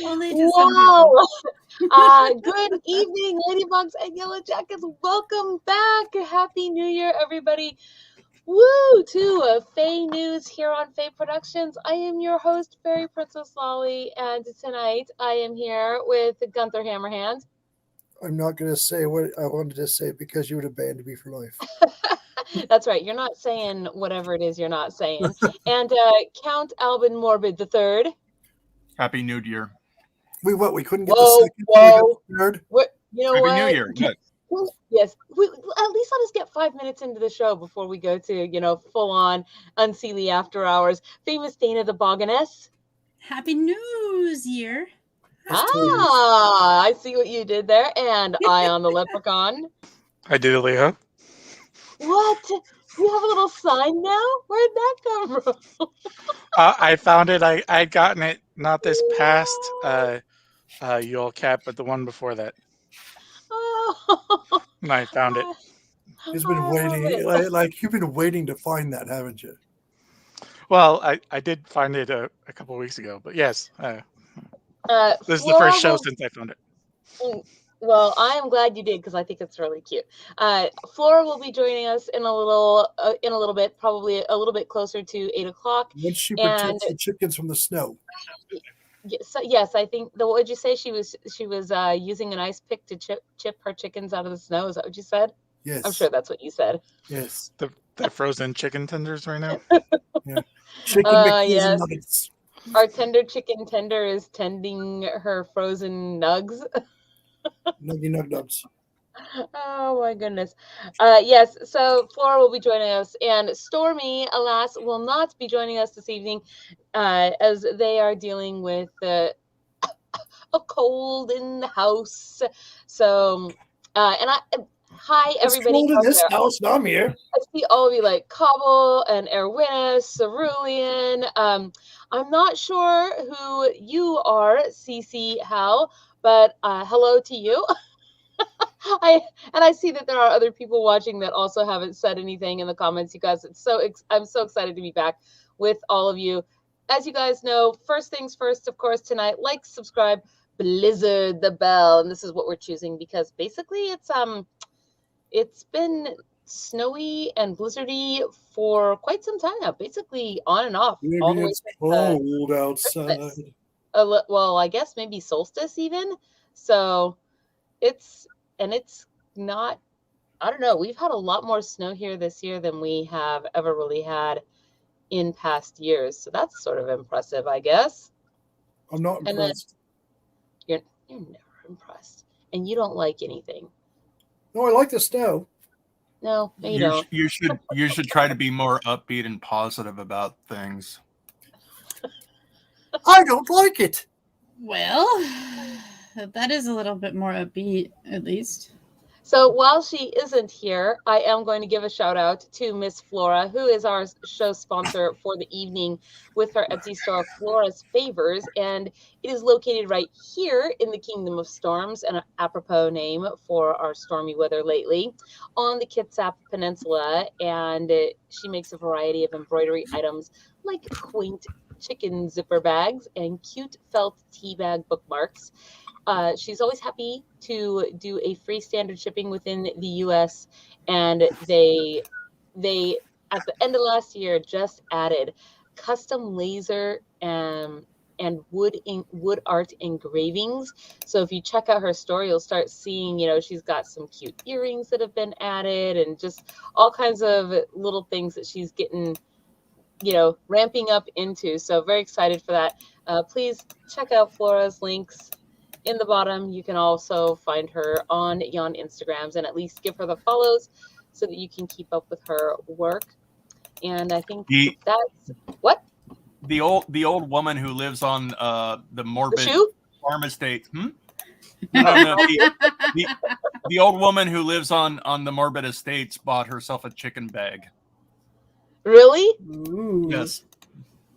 Only to some people. Good evening, Ladybugs and Yellow Jackets. Welcome back. Happy New Year, everybody. Woo! To Fae News here on Fae Productions. I am your host, Fairy Princess Lolly, and tonight I am here with Gunther Hammerhand. I'm not going to say what I wanted to say because you would have banned me for life. That's right. You're not saying whatever it is you're not saying. And Count Albin Morbid III. Happy New Year. We couldn't get the second. Whoa. We got the third. You know Happy what? New Year. Yes. Yes. At least let us get 5 minutes into the show before we go to, full on unseelie after hours. Famous Dana the Bogginess. Happy New Year. I see what you did there. And Ion the Leprechaun. I do, Leo. What? You have a little sign now? Where'd that come from? I found it. I'd gotten it not this past Yule Cap, but the one before that. Oh. And I found it. He's been waiting. Like you've been waiting to find that, haven't you? Well, I did find it a couple of weeks ago, but yes. This is the Flora first show since I found it. Well, I am glad you did because I think it's really cute. Flora will be joining us in a little bit, probably a little bit closer to 8 o'clock. Once she protects the chickens from the snow. Yes, I think. What did you say? She was using an ice pick to chip her chickens out of the snow. Is that what you said? Yes. I'm sure that's what you said. Yes. The frozen chicken tenders right now. Yeah. Chicken yes. nuggets. Our tender chicken tender is tending her frozen nugs. Nuggy nug nubs. Oh my goodness. Yes, so Flora will be joining us, and Stormy, alas, will not be joining us this evening as they are dealing with a cold in the house. So, hi everybody. It's cold in this house, and I'm here. I see all of you like Cobble and Erwinus, Cerulean. I'm not sure who you are, CC Hal, but hello to you. I see that there are other people watching that also haven't said anything in the comments. You guys, I'm so excited to be back with all of you. As you guys know, first things first, of course, tonight, like, subscribe, blizzard the bell, and this is what we're choosing because basically it's been snowy and blizzardy for quite some time now, basically on and off. Maybe all the way it's cold outside. Well, I guess maybe solstice even. So it's not, I don't know. We've had a lot more snow here this year than we have ever really had in past years. So that's sort of impressive, I guess. I'm not impressed. You're never impressed. And you don't like anything. No, I like the snow. No, you don't. You should try to be more upbeat and positive about things. I don't like it. Well, that is a little bit more upbeat, at least. So while she isn't here, I am going to give a shout out to Miss Flora, who is our show sponsor for the evening with her Etsy store, Flora's Favors. And it is located right here in the Kingdom of Storms, and an apropos name for our stormy weather lately, on the Kitsap Peninsula. And she makes a variety of embroidery items like quaint chicken zipper bags and cute felt tea bag bookmarks. She's always happy to do a free standard shipping within the U.S. And they at the end of last year just added custom laser and wood art engravings. So if you check out her store, you'll start seeing, she's got some cute earrings that have been added and just all kinds of little things that she's getting, ramping up into. So very excited for that. Please check out Flora's links in the bottom. You can also find her on yon Instagrams and at least give her the follows so that you can keep up with her work. And I think that's what the old woman who lives on the Morbid farm estate. No, the old woman who lives on the Morbid estates bought herself a chicken bag. Really? Ooh. Yes.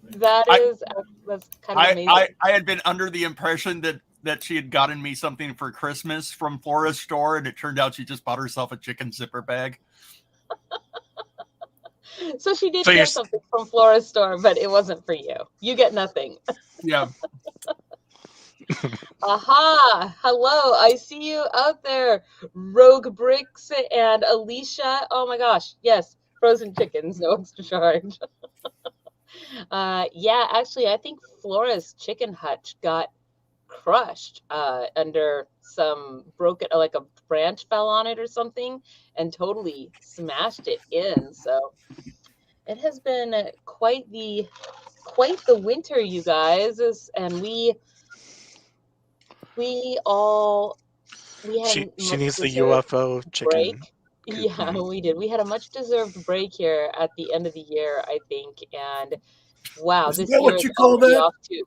That's kind of amazing. I had been under the impression that she had gotten me something for Christmas from Flora's store, and it turned out she just bought herself a chicken zipper bag. So she did get something from Flora's store, but it wasn't for you. You get nothing. Yeah. Aha! Hello, I see you out there, Rogue Bricks and Alicia. Oh my gosh, yes, frozen chickens, no extra charge. Yeah, actually, I think Flora's chicken hutch got crushed under some broken, like a branch fell on it or something, and totally smashed it in. So it has been quite the winter, you guys. And we had She needs the deserved UFO break. chicken. Yeah, coupon. we did. We had a much deserved break here at the end of the year, I think. And wow, Isn't this that year what is you call already that? off to.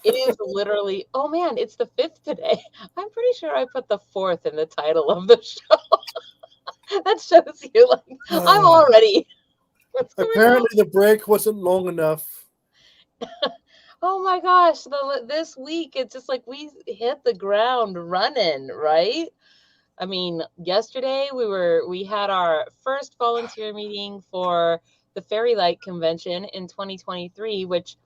It is literally, oh man, it's the 5th today. I'm pretty sure I put the 4th in the title of the show. That shows you, like, I'm already. What's going on? Apparently, the break wasn't long enough. Oh my gosh, this week it's just like we hit the ground running, right? I mean, yesterday we had our first volunteer meeting for the Fairylight convention in 2023, which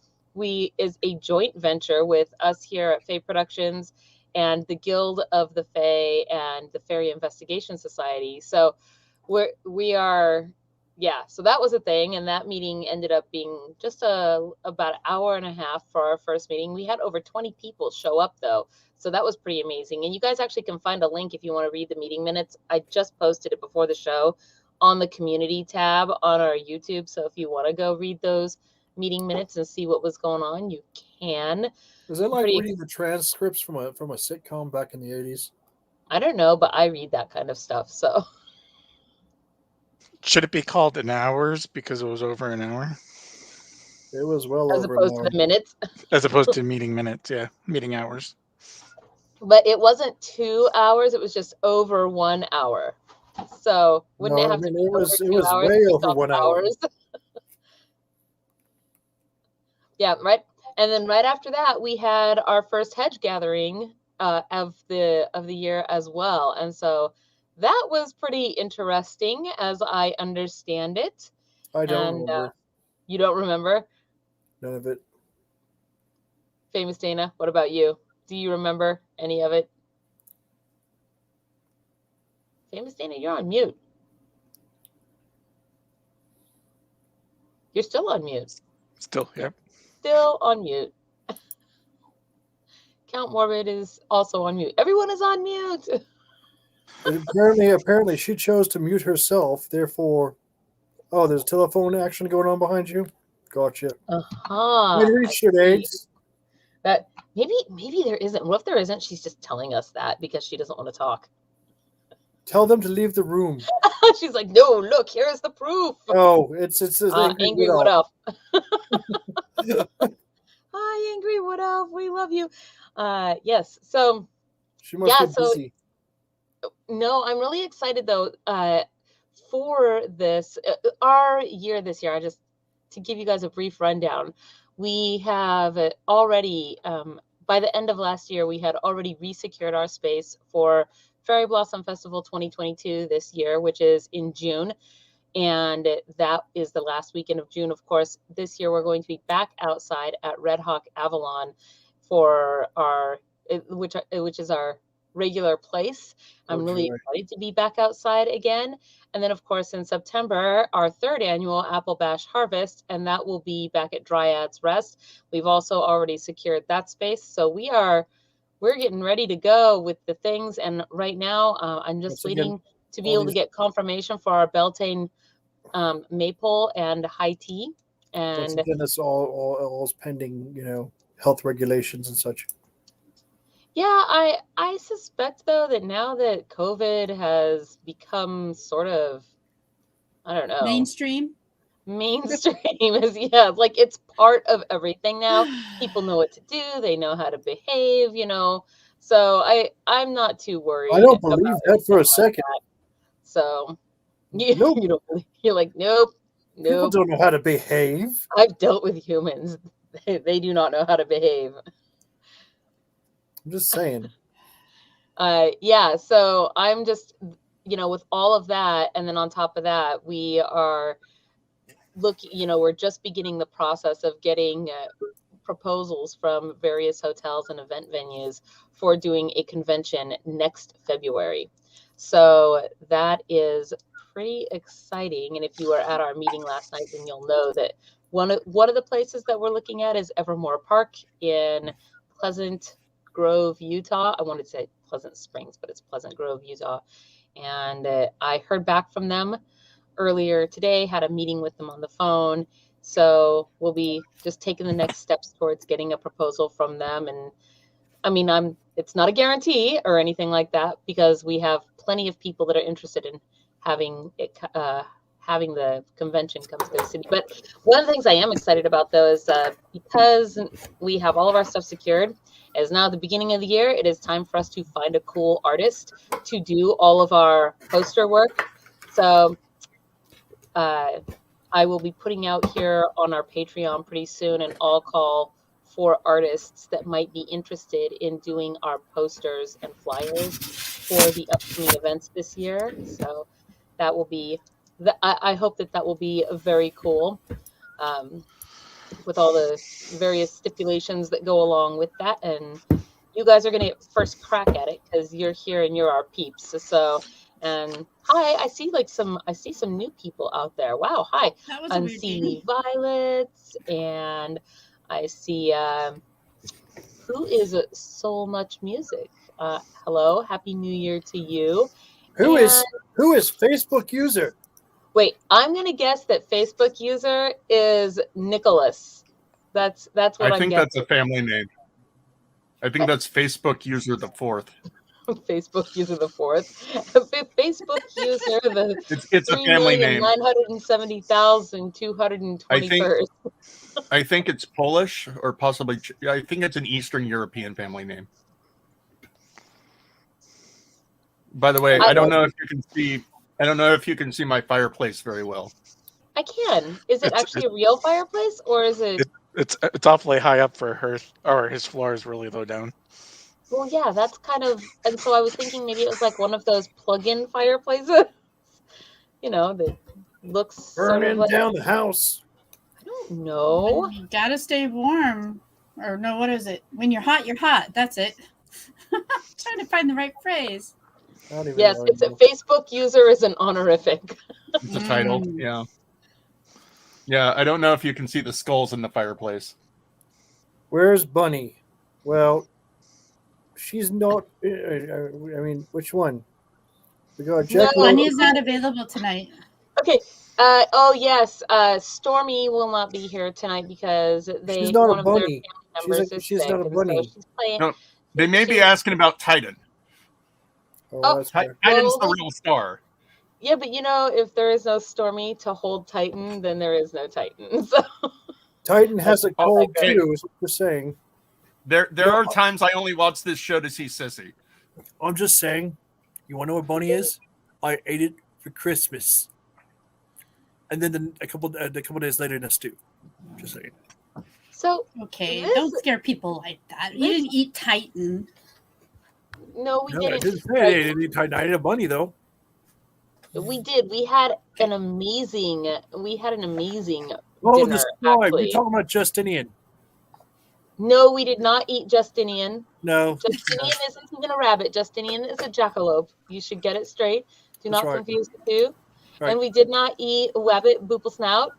is a joint venture with us here at Fae Productions and the Guild of the Fae and the Fairy Investigation Society. So we are, yeah, so that was a thing, and that meeting ended up being just about an hour and a half for our first meeting. We had over 20 people show up though, so that was pretty amazing. And you guys actually can find a link if you want to read the meeting minutes. I just posted it before the show on the community tab on our YouTube, so if you want to go read those meeting minutes and see what was going on, you can. Is it like Pretty- reading the transcripts from a sitcom back in the 80s? I don't know, but I read that kind of stuff, so. Should it be called an hours because it was over an hour? It was well As over opposed an to the minutes. As opposed to meeting minutes, yeah. Meeting hours. But it wasn't 2 hours, it was just over 1 hour. So wouldn't No, it I have mean, to be it was over 2 hours way to over count 1 hour. hours? Yeah, right. And then right after that, we had our first hedge gathering of the year as well. And so that was pretty interesting, as I understand it. I don't And remember you don't remember? none of it. Famous Dana, what about you? Do you remember any of it? Famous Dana, you're on mute. You're still on mute. Still, yep. Still on mute. Count Morbid is also on mute. Everyone is on mute. Apparently, she chose to mute herself. Therefore, oh, there's telephone action going on behind you. Gotcha. You reached your dates. That maybe there isn't. What if there isn't? She's just telling us that because she doesn't want to talk. Tell them to leave the room. She's like, no, look, here's the proof. Oh, it's Angry Wood Elf. Hi, Angry Wood Elf. We love you. Yes. So she must be busy. No, I'm really excited though for this our year this year. Just to give you guys a brief rundown, we have already by the end of last year we had already resecured our space for Fairy Blossom Festival 2022 this year, which is in June, and that is the last weekend of June. Of course, this year we're going to be back outside at Red Hawk Avalon for our which is our regular place. I'm really excited to be back outside again. And then, of course, in September, our 3rd annual Apple Bash Harvest, and that will be back at Dryad's Rest. We've also already secured that space, so we're getting ready to go with the things. And right now, I'm just waiting to be able to get confirmation for our Beltane maple and high tea. And again, that's all pending, health regulations and such. Yeah, I suspect though that now that COVID has become sort of, I don't know, Mainstream is like it's part of everything now. People know what to do, they know how to behave, So I'm not too worried. I don't believe that for a second. So nope. You don't believe, you're like, nope. People don't know how to behave. I've dealt with humans. They do not know how to behave. I'm just saying. Yeah, so I'm just, with all of that, and then on top of that, we are looking, we're just beginning the process of getting proposals from various hotels and event venues for doing a convention next February. So that is pretty exciting. And if you were at our meeting last night, then you'll know that one of the places that we're looking at is Evermore Park in Pleasant Grove, Utah. I wanted to say Pleasant Springs, but it's Pleasant Grove, Utah. And I heard back from them earlier today, had a meeting with them on the phone. So we'll be just taking the next steps towards getting a proposal from them. And I mean, it's not a guarantee or anything like that, because we have plenty of people that are interested in having it, having the convention come to the city. But one of the things I am excited about, though, is because we have all of our stuff secured, as now at the beginning of the year, it is time for us to find a cool artist to do all of our poster work. So I will be putting out here on our Patreon pretty soon an all call for artists that might be interested in doing our posters and flyers for the upcoming events this year. So that will be, I hope that will be very cool, with all the various stipulations that go along with that. And you guys are going to get first crack at it because you're here and you're our peeps. So, and hi, I see some new people out there. Wow, hi. That was a weird See Violets, and I see who is So Much Music. Hello, happy New Year to you. Who is Facebook user? Wait, I'm gonna guess that Facebook user is Nicholas. That's what I'm guessing. I think that's a family name. I think that's Facebook user the 4th. Facebook user the 4th. Facebook user the it's a family name. 970,221st. I think it's Polish or possibly. I think it's an Eastern European family name. By the way, I don't know if you can see. I don't know if you can see my fireplace very well. I can. Is it actually a real fireplace, or is it? It's awfully high up for her, or his floor is really low down. Well, yeah, that's kind of. And so I was thinking maybe it was like one of those plug-in fireplaces, that looks Burning sort of like, down the house. I don't know. You gotta stay warm. Or no, what is it? When you're hot, you're hot. That's it. Trying to find the right phrase. Yes, it's a Facebook user is an honorific. It's a title. Yeah. Yeah, I don't know if you can see the skulls in the fireplace. Where's Bunny? Well, she's not. I mean, which one? We got Jack. No, Bunny is not available tonight. Okay. Oh yes. Stormy will not be here tonight because She's not one a of their bunny. family members is She's sick, not a and bunny. so she's playing. No, they may be asking about Titan. Oh, that's fair. Titan's the real star. Yeah, but if there is no Stormy to hold Titan, then there is no Titan. So Titan has a cold Okay. too, is what you're saying. There are times I only watch this show to see Sissy. I'm just saying. You want to know what Bunny is? I ate it for Christmas, and then a couple days later in a stew. Just saying. So Okay, This- don't scare people like that. You didn't eat Titan. no, we No, I didn't. didn't say I didn't eat Titan. I ate a bunny though. We did. We had an amazing. Oh, dinner. the scribe. Actually, You're talking about Justinian. no, we did not eat Justinian. No. Justinian isn't even a rabbit. Justinian is a jackalope. You should get it straight. Do That's not right. confuse the two. Right. And we did not eat Wabbit Boople Snout.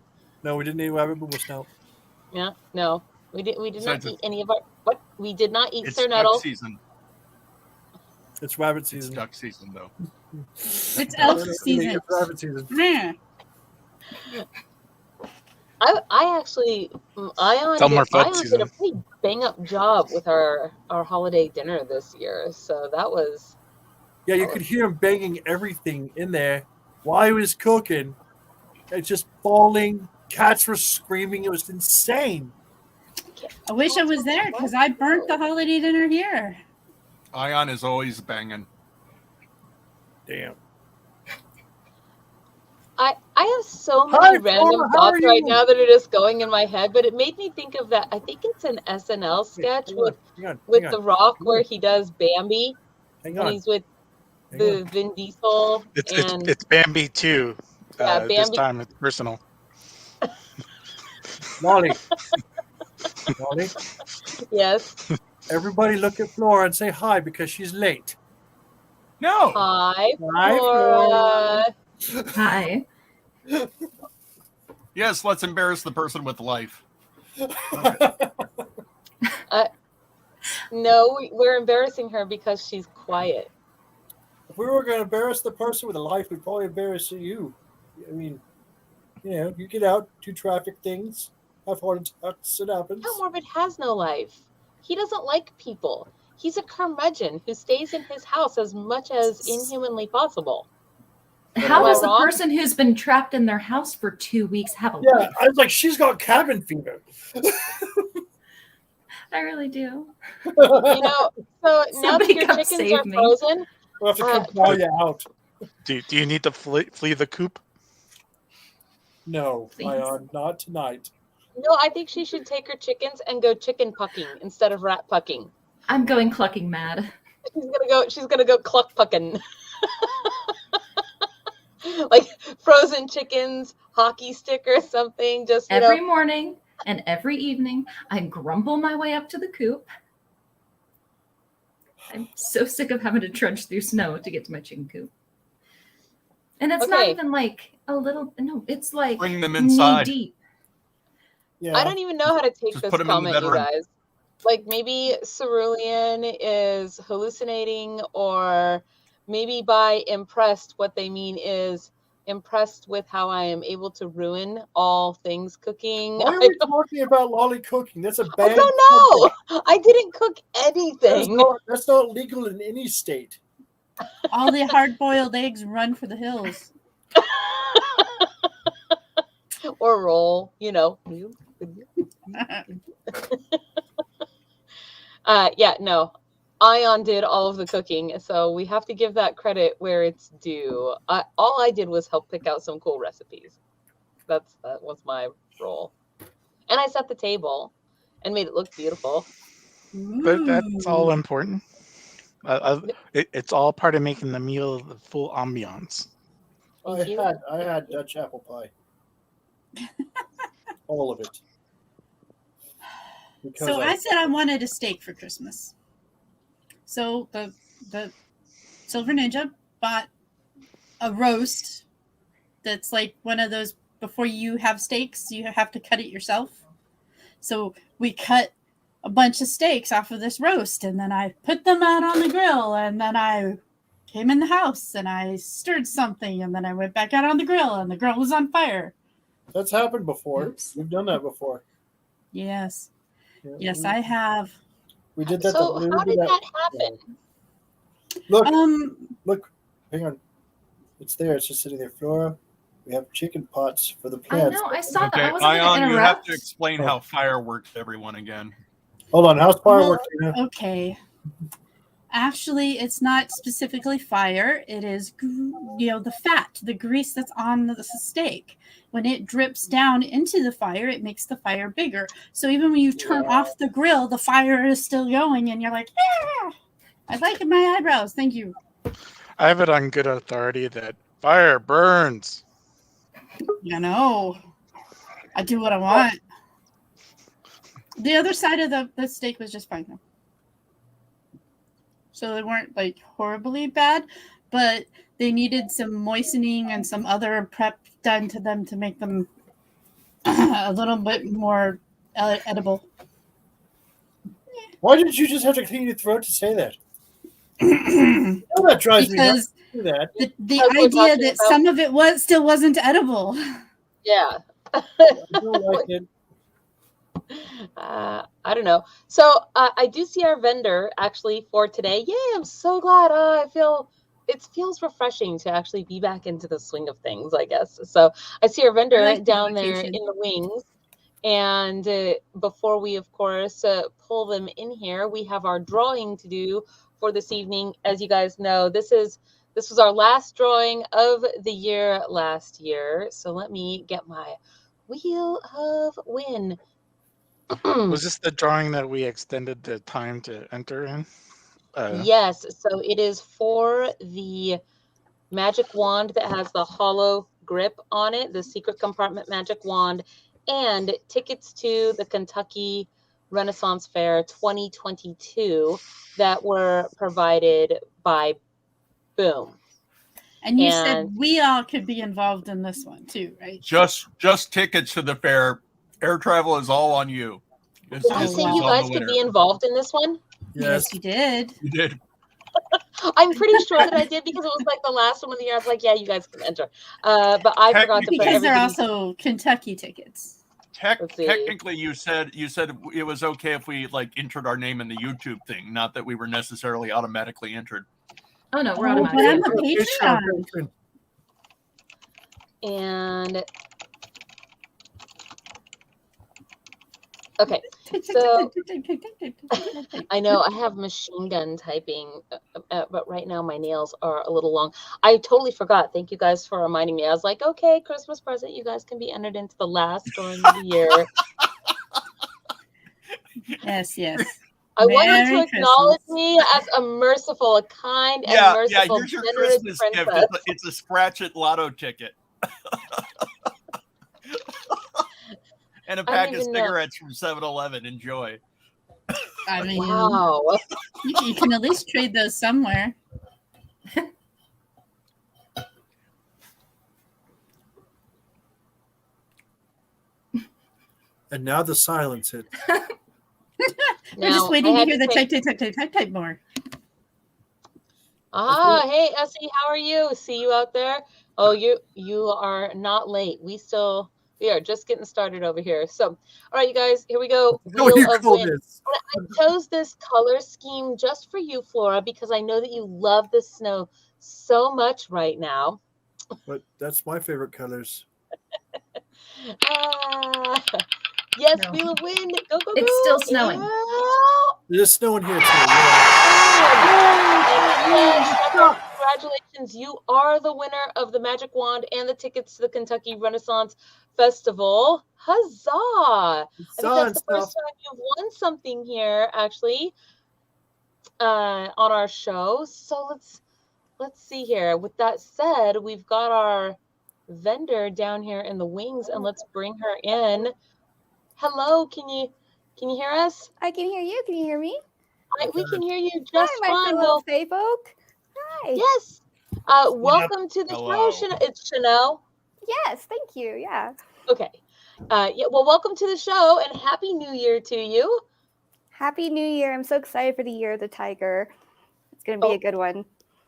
No, we didn't eat rabbit booble snout. Yeah, no, we did. We did not Besides eat any of our. What? We did not eat It's Sir duck Nettle. season. It's rabbit It's season. duck season, though. It's elf season. It's rabbit season. Yeah. I actually, Ion Tell more foot did a season. pretty bang up job with our holiday dinner this year. So that was. Yeah, you could hear him banging everything in there while he was cooking. It's just falling. Cats were screaming. It was insane. I wish I was there because I burnt the holiday dinner here. Ion is always banging. Damn. I have so Hi, many random Flora, how thoughts are right you? now that are just going in my head, but it made me think of that. I think it's an SNL sketch Hang on. with The Rock where he does Bambi Hang and on. he's with Hang the on. Vin Diesel and It's Bambi too. Yeah, This Bambi. time it's personal. Molly. Molly, Yes. everybody look at Flora and say hi because she's late. No. Hi, Hi, Flora. Hi. Yes, let's embarrass the person with life. No, we're embarrassing her because she's quiet. If we were going to embarrass the person with a life, we'd probably embarrass you. I mean, you get out, do traffic things, have heart attacks, it happens. No, Morbid has no life. He doesn't like people. He's a curmudgeon who stays in his house as much as inhumanly possible. How Am I does the wrong? person who's been trapped in their house for 2 weeks have a Yeah, life? I was like, she's got cabin fever. I really do. You know, so now that Somebody your come chickens save are me. frozen, We'll have to come call you out. Do you need to flee the coop? No, Please. Ion, not tonight. no, I think she should take her chickens and go chicken pucking instead of rat pucking. I'm going clucking mad. She's gonna go cluck pucking. Like frozen chickens, hockey stick or something. Just Every morning and every evening, I grumble my way up to the coop. I'm so sick of having to trudge through snow to get to my chicken coop. And it's not Okay. even like a little, no, it's like Bring them inside. knee deep. Yeah. I don't even know how to take Just this put 'em in the comment, you bedroom. guys. Like maybe Cerulean is hallucinating, or maybe by impressed, what they mean is impressed with how I am able to ruin all things cooking. Why are we talking about lolly cooking? That's a I bad. don't know. I didn't cook anything. That's not legal in any state. All the hard-boiled eggs run for the hills. Or roll, Yeah, no. Ion did all of the cooking, so we have to give that credit where it's due. All I did was help pick out some cool recipes. That was my role. And I set the table and made it look beautiful. But that's all important. It's all part of making the meal the full ambiance. Thank you. I had Dutch apple pie. All of it. Because So I said I wanted a steak for Christmas. So the Silver Ninja bought a roast that's like one of those, before you have steaks, you have to cut it yourself. So we cut a bunch of steaks off of this roast, and then I put them out on the grill, and then I came in the house and I stirred something, and then I went back out on the grill, and the grill was on fire. that's happened before. Oops. We've done that before. Yes. Yeah, Yes, I have. we did that. So how did that happen? Look, Look, hang on. It's there. It's just sitting there. Flora, we have chicken pots for the I plants. know, I saw that. Okay, I wasn't going to Ion, you have interrupt. to explain how fire works to everyone again. Hold on. How's fire Well, working? okay. Actually, it's not specifically fire. It is, the fat, the grease that's on the steak. When it drips down into the fire, it makes the fire bigger. So even when you turn off the grill, the fire is still going, and you're like, I like my eyebrows. Thank you. I have it on good authority that fire burns. I do what I want. The other side of the steak was just fine, though. So they weren't like horribly bad, but they needed some moistening and some other prep done to them to make them a little bit more edible. Why didn't you just have to clean your throat to say that? Oh, that drives me nuts. Because Do that. the Because we're idea talking that about- some of it still wasn't edible. Yeah. I don't like it. I don't know. So I do see our vendor actually for today. Yay, I'm so glad. It feels refreshing to actually be back into the swing of things, I guess. So I see our vendor I like the down there vacation. in the wings. And before we, of course, pull them in here, we have our drawing to do for this evening. As you guys know, this was our last drawing of the year last year. So let me get my Wheel of Win. Was this the drawing that we extended the time to enter in? Yes, so it is for the magic wand that has the hollow grip on it, the secret compartment magic wand, and tickets to the Kentucky Renaissance Fair 2022 that were provided by Boom. And you And- said we all could be involved in this one too, right? Just tickets to the fair. Air travel is all on you. Did you say you guys could be involved in this one? Yes, you did. You did. I'm pretty sure that I did because it was like the last one of the year. I was like, yeah, you guys can enter. But I forgot to put Because they're everybody. also Kentucky tickets. Let's see. Technically, you said it was okay if we like entered our name in the YouTube thing, not that we were necessarily automatically entered. Oh no, we're Oh, but automatic. I'm a Patreon. And okay, so I know I have machine gun typing, but right now my nails are a little long. I totally forgot. Thank you guys for reminding me. I was like, okay, Christmas present. You guys can be entered into the last drawing of the year. Yes. I want you Merry to acknowledge Christmas. me as a merciful, a kind, and merciful, here's your generous Christmas princess. gift. It's a scratch it lotto ticket. And a pack of even know. cigarettes from 7-Eleven. Enjoy. I mean, Wow. you can at least trade those somewhere. And now the silence hit. We're just Now, waiting I to had hear the say- type more. Ah, hey Essie, how are you? See you out there. Oh, you are not late. We are just getting started over here. So, all right, you guys, here we go. What do you Wheel of call Wind. this? I chose this color scheme just for you, Flora, because I know that you love the snow so much right now. But that's my favorite colors. Ah, yes, No. Wheel of Wind. Go, go, go. It's still snowing. Yeah. There's snowing here too. Yeah. Congratulations, you are the winner of the Magic Wand and the tickets to the Kentucky Renaissance Festival. Huzzah! I think that's the first time you've won something here, actually, on our show. So let's see here. With that said, we've got our vendor down here in the wings, and let's bring her in. Hello, can you hear us? I can hear you. Can you hear me? We can hear you just Hi, my fine. fellow Well, Fae folk. Hi. yes. Welcome to the Hello. show. It's Chanel. Yes, thank you. Yeah. Okay. Yeah. Well, welcome to the show and Happy New Year to you. Happy New Year. I'm so excited for the Year of the Tiger. It's going to be Oh. a good one.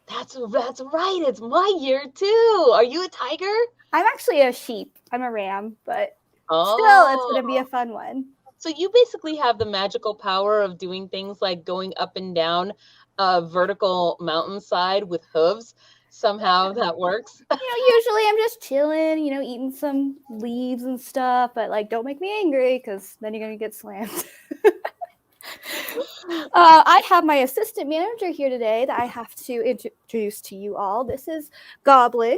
That's right. It's my year too. Are you a tiger? I'm actually a sheep. I'm a ram, but Oh. still, it's going to be a fun one. So you basically have the magical power of doing things like going up and down a vertical mountainside with hooves. Somehow that works. Usually I'm just chilling, eating some leaves and stuff, but don't make me angry because then you're going to get slammed. I have my assistant manager here today that I have to introduce to you all. This is Goblin.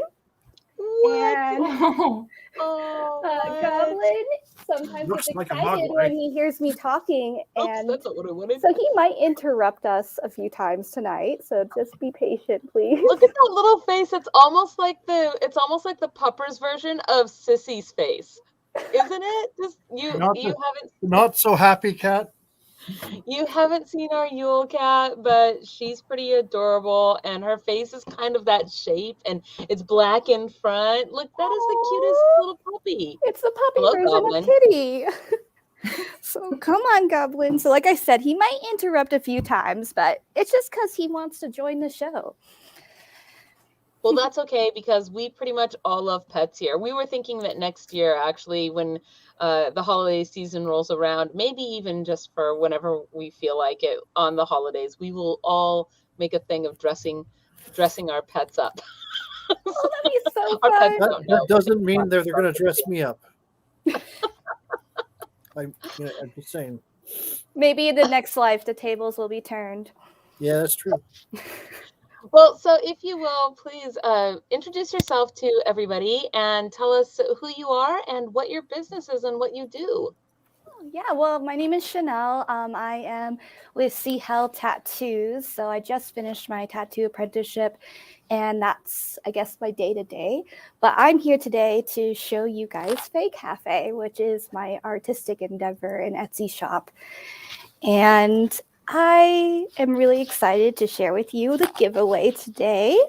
And Oh, Goblin sometimes Looks gets like a excited muggle, when right? he hears me talking, Oops, and that's not what I wanted. so he might interrupt us a few times tonight. So just be patient, please. Look at that little face. It's almost like the puppers version of Sissy's face. Isn't it? Just Not so happy cat. you haven't seen our Yule cat, but she's pretty adorable, and her face is kind of that shape, and it's black in front. Look, that is the cutest little puppy. It's the puppy Hello, version Goblin. of Kitty. So come on, Goblin. So like I said, he might interrupt a few times, but it's just because he wants to join the show. Well, that's okay because we pretty much all love pets here. We were thinking that next year, actually, when the holiday season rolls around, maybe even just for whenever we feel like it on the holidays, we will all make a thing of dressing our pets up. Oh, that'd be so Our fun. pets That, don't know. that doesn't mean they're going to dress me up. I'm just saying. Maybe in the next life, the tables will be turned. Yeah, that's true. Well, so if you will, please introduce yourself to everybody and tell us who you are and what your business is and what you do. Yeah, well, my name is Chanel. I am with Sea Hell Tattoos. So I just finished my tattoo apprenticeship, and that's, I guess, my day-to-day. But I'm here today to show you guys Fae Cafe, which is my artistic endeavor and Etsy shop. And I am really excited to share with you the giveaway today.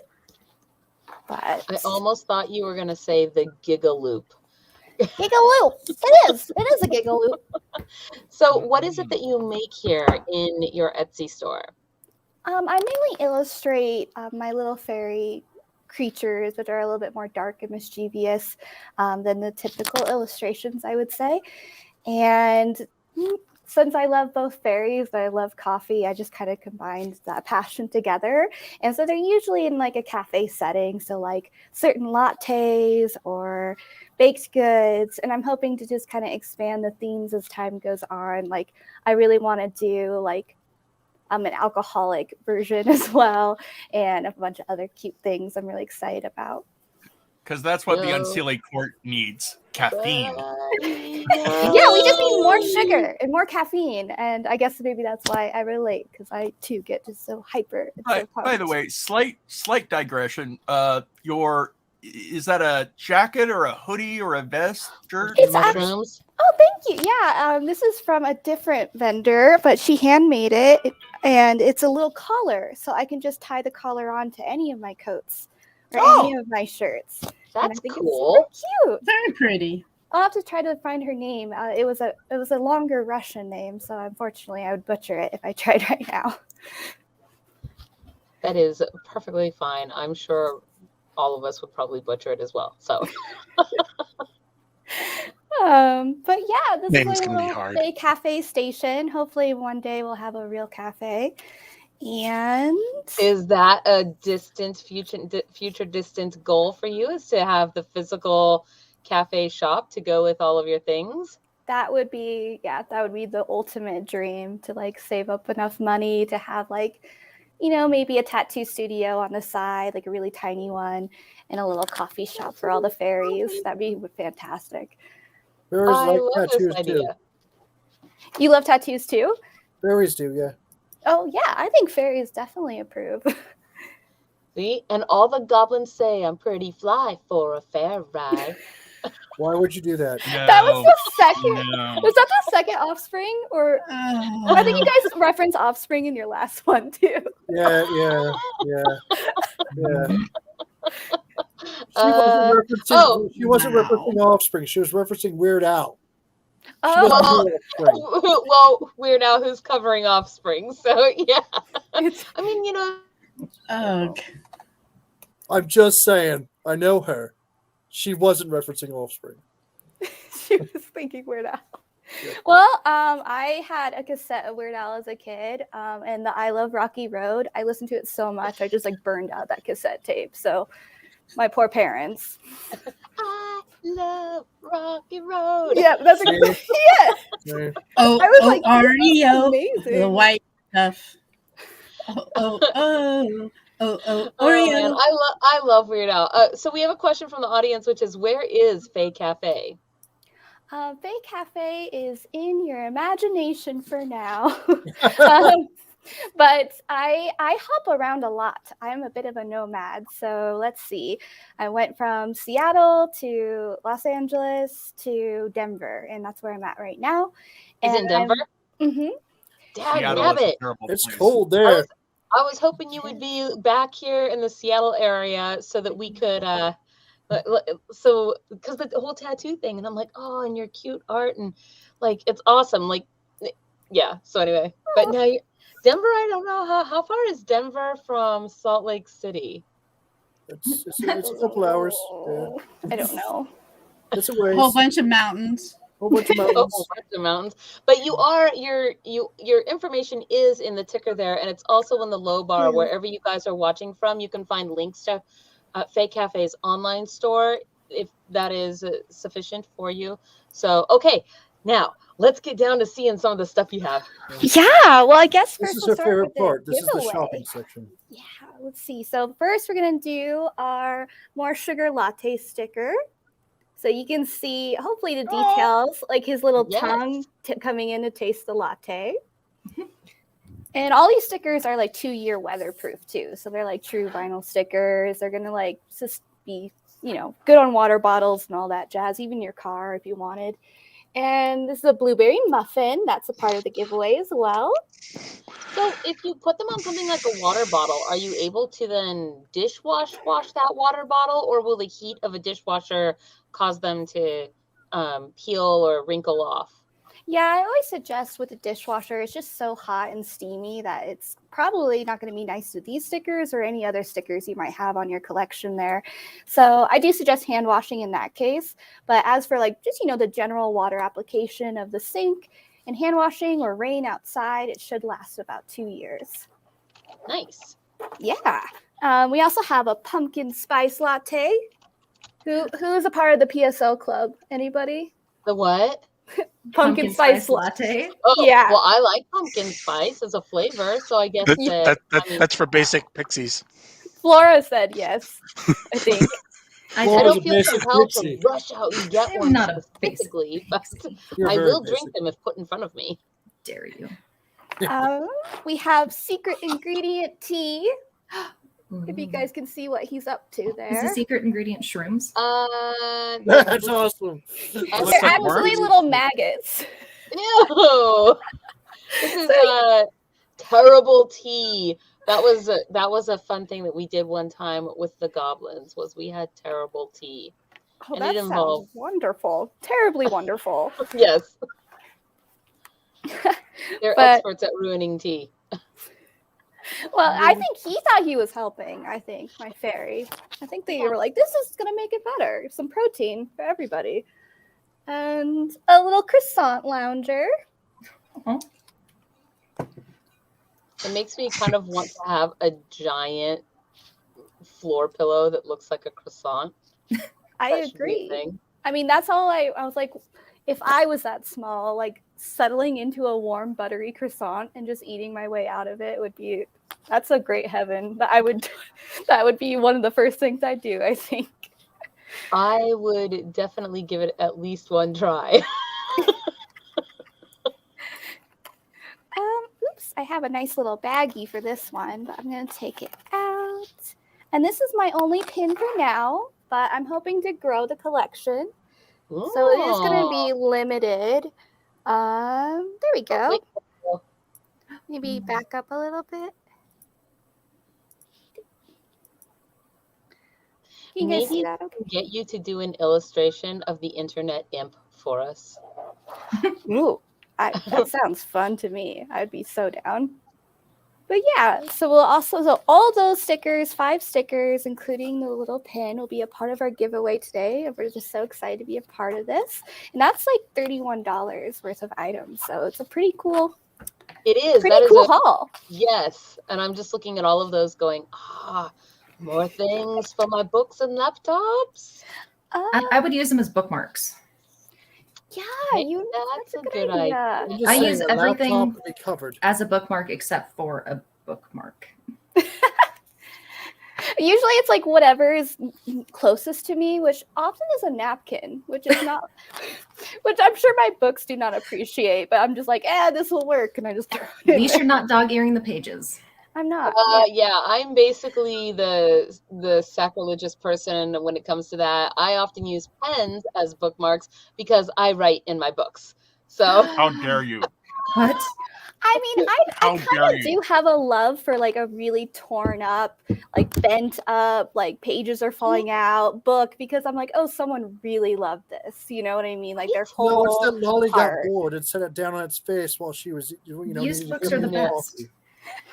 But I almost thought you were going to say the Gigaloop. Gigaloop. It is a Gigaloop. So what is it that you make here in your Etsy store? I mainly illustrate my little fairy creatures, which are a little bit more dark and mischievous than the typical illustrations, I would say. And since I love both fairies, but I love coffee, I just kind of combined that passion together. And so they're usually in like a cafe setting, so like certain lattes or baked goods. And I'm hoping to just kind of expand the themes as time goes on. Like I really want to do like an alcoholic version as well, and a bunch of other cute things I'm really excited about. Because that's what the Unseelie Court needs. Caffeine. Yeah, we just need more sugar and more caffeine. And I guess maybe that's why I relate, because I too get just so hyper. And so By the way, slight digression. Is that a jacket or a hoodie or a vest shirt? It's mushrooms. Oh, thank you. Yeah, this is from a different vendor, but she handmade it, and it's a little collar, so I can just tie the collar on to any of my coats or any of my shirts. That's cool. cool. It's super cute. Very pretty. I'll have to try to find her name. It was a longer Russian name, so unfortunately I would butcher it if I tried right now. That is perfectly fine. I'm sure all of us would probably butcher it as well. So But yeah, this Name's is my gonna be little hard. Fae Cafe station. Hopefully one day we'll have a real cafe. And is that a distant future distant goal for you, is to have the physical cafe shop to go with all of your things? that would be the ultimate dream, to like save up enough money to have like, maybe a tattoo studio on the side, like a really tiny one, and a little coffee shop for all the fairies. That'd be fantastic. Fairies I like love tattoos this idea. too. You love tattoos too? Fairies do, yeah. Oh yeah, I think fairies definitely approve. See, and all the goblins say I'm pretty fly for a fair ride. Why would you do that? That was the second. No. Was that the second Offspring? Or I think you guys reference Offspring in your last one too. Yeah. She wasn't referencing Offspring. She was referencing Weird Al. Oh, Well, Weird Al, who's covering Offspring, so yeah. I mean, Oh, I'm just saying. I know her. She wasn't referencing Offspring. she was thinking Weird Al. Yeah. Well, I had a cassette of Weird Al as a kid, and the I Love Rocky Road. I listened to it so much, I just like burned out that cassette tape. So, my poor parents. I love Rocky Road. Yeah, that's exactly Yeah. oh, I was like, this is Oreo, amazing. the white stuff. Oh, Oh, Oreo. man, I love Weird Al. So we have a question from the audience, which is, where is Fae Cafe? Fae Cafe is in your imagination for now. But I hop around a lot. I'm a bit of a nomad. So let's see. I went from Seattle to Los Angeles to Denver, and that's where I'm at right now. Is it in Denver? Mm-hmm. Dad, It's cold there. I was hoping you would be back here in the Seattle area so that we could, because the whole tattoo thing, and I'm like, oh, and your cute art, and like, it's awesome. Like, yeah. So anyway, but now Denver, I don't know how far is Denver from Salt Lake City? It's a couple hours. Yeah. I don't know. It's a A ways. whole bunch of mountains. Whole bunch of A mountains. whole bunch of mountains. But your information is in the ticker there, and it's also in the low bar. Wherever you guys are watching from, you can find links to Fae Cafe's online store, if that is sufficient for you. So, okay, now let's get down to seeing some of the stuff you have. Yeah, well, I guess This first is we'll her start favorite with the part. This is the giveaway. shopping section. Yeah, let's see. So first we're gonna do our more sugar latte sticker. So you can see, hopefully, the details, like his little Yes. tongue coming in to taste the latte. And all these stickers are like 2-year weatherproof too. So they're like true vinyl stickers. They're gonna like just be, good on water bottles and all that jazz, even your car if you wanted. And this is a blueberry muffin. That's a part of the giveaway as well. So if you put them on something like a water bottle, are you able to then wash that water bottle, or will the heat of a dishwasher cause them to peel or wrinkle off? Yeah, I always suggest with the dishwasher, it's just so hot and steamy that it's probably not going to be nice to these stickers or any other stickers you might have on your collection there. So I do suggest hand washing in that case. But as for like just, the general water application of the sink and hand washing or rain outside, it should last about 2 years. Nice. Yeah. We also have a pumpkin spice latte. Who is a part of the PSL club? Anybody? The what? Pumpkin spice latte. Oh, Yeah. Well, I like pumpkin spice as a flavor, so I guess That's for basic pixies. Flora said yes, I think. I Flora don't was a feel basic compelled to pixie. rush out and get I'm one not a specifically, but You're I very will basic. drink them if put in front of me. Dare you? We have secret ingredient tea. If you guys can see what he's up to Is the there. secret ingredient shrooms? That's awesome. They're looks like actually worms. little maggots. Ew. This is terrible tea. That was a fun thing that we did one time with the goblins. Was we had terrible tea. Oh, And that it sounds involved- wonderful. Terribly wonderful. Yes. They're But- experts at ruining tea. Well, I think he thought he was helping, my fairy. I think they were like, this is going to make it better. Some protein for everybody. And a little croissant lounger. It makes me kind of want to have a giant floor pillow that looks like a croissant. I That should be a agree. thing. I mean, that's all I was like, if I was that small, like settling into a warm, buttery croissant and just eating my way out of it that's a great heaven. That would be one of the first things I'd do, I think. I would definitely give it at least one try. Oops, I have a nice little baggie for this one, but I'm going to take it out. And this is my only pin for now, but I'm hoping to grow the collection. So it is going to be limited. There we go. Maybe back up a little bit. Can you guys see that? Okay. Get you to do an illustration of the internet imp for us. Ooh, that sounds fun to me. I'd be so down. But yeah, so all those stickers, 5 stickers, including the little pin, will be a part of our giveaway today. And we're just so excited to be a part of this. And that's like $31 worth of items. So it's a pretty cool, It is. pretty That is cool haul. Yes. And I'm just looking at all of those going, more things for my books and laptops. I would use them as bookmarks. Yeah, Hey, that's a good idea. I'm just I saying use the laptop everything- will be covered. As a bookmark, except for a bookmark. Usually it's like whatever is closest to me, which often is a napkin, which is not, which I'm sure my books do not appreciate, but I'm just like, this will work. And I just throw it At in least there. you're not dog-earing the pages. I'm not. Yeah, I'm basically the sacrilegious person when it comes to that. I often use pens as bookmarks because I write in my books. So How dare you? What? I mean, I How kind dare of you? do have a love for like a really torn up, like bent up, like pages are falling out book because I'm like, oh, someone really loved this. You know what I mean? Like their No, it's whole that Lolly got heart. bored and set it down on its face while she was, Used needing to books give are the him more best. coffee.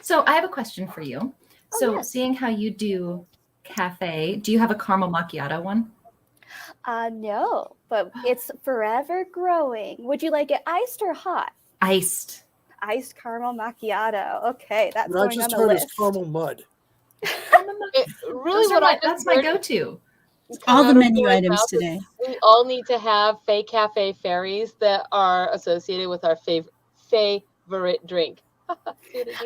So I have a question for you. So yes. seeing how you do cafe, do you have a caramel macchiato one? No, but it's forever growing. Would you like it iced or hot? Iced. Iced caramel macchiato. Okay, that's What I going on just the heard list. is caramel mud. really, That's my go-to. All the out of menu Flora's items mouth is today. We all need to have Fae Cafe fairies that are associated with our favorite drink. I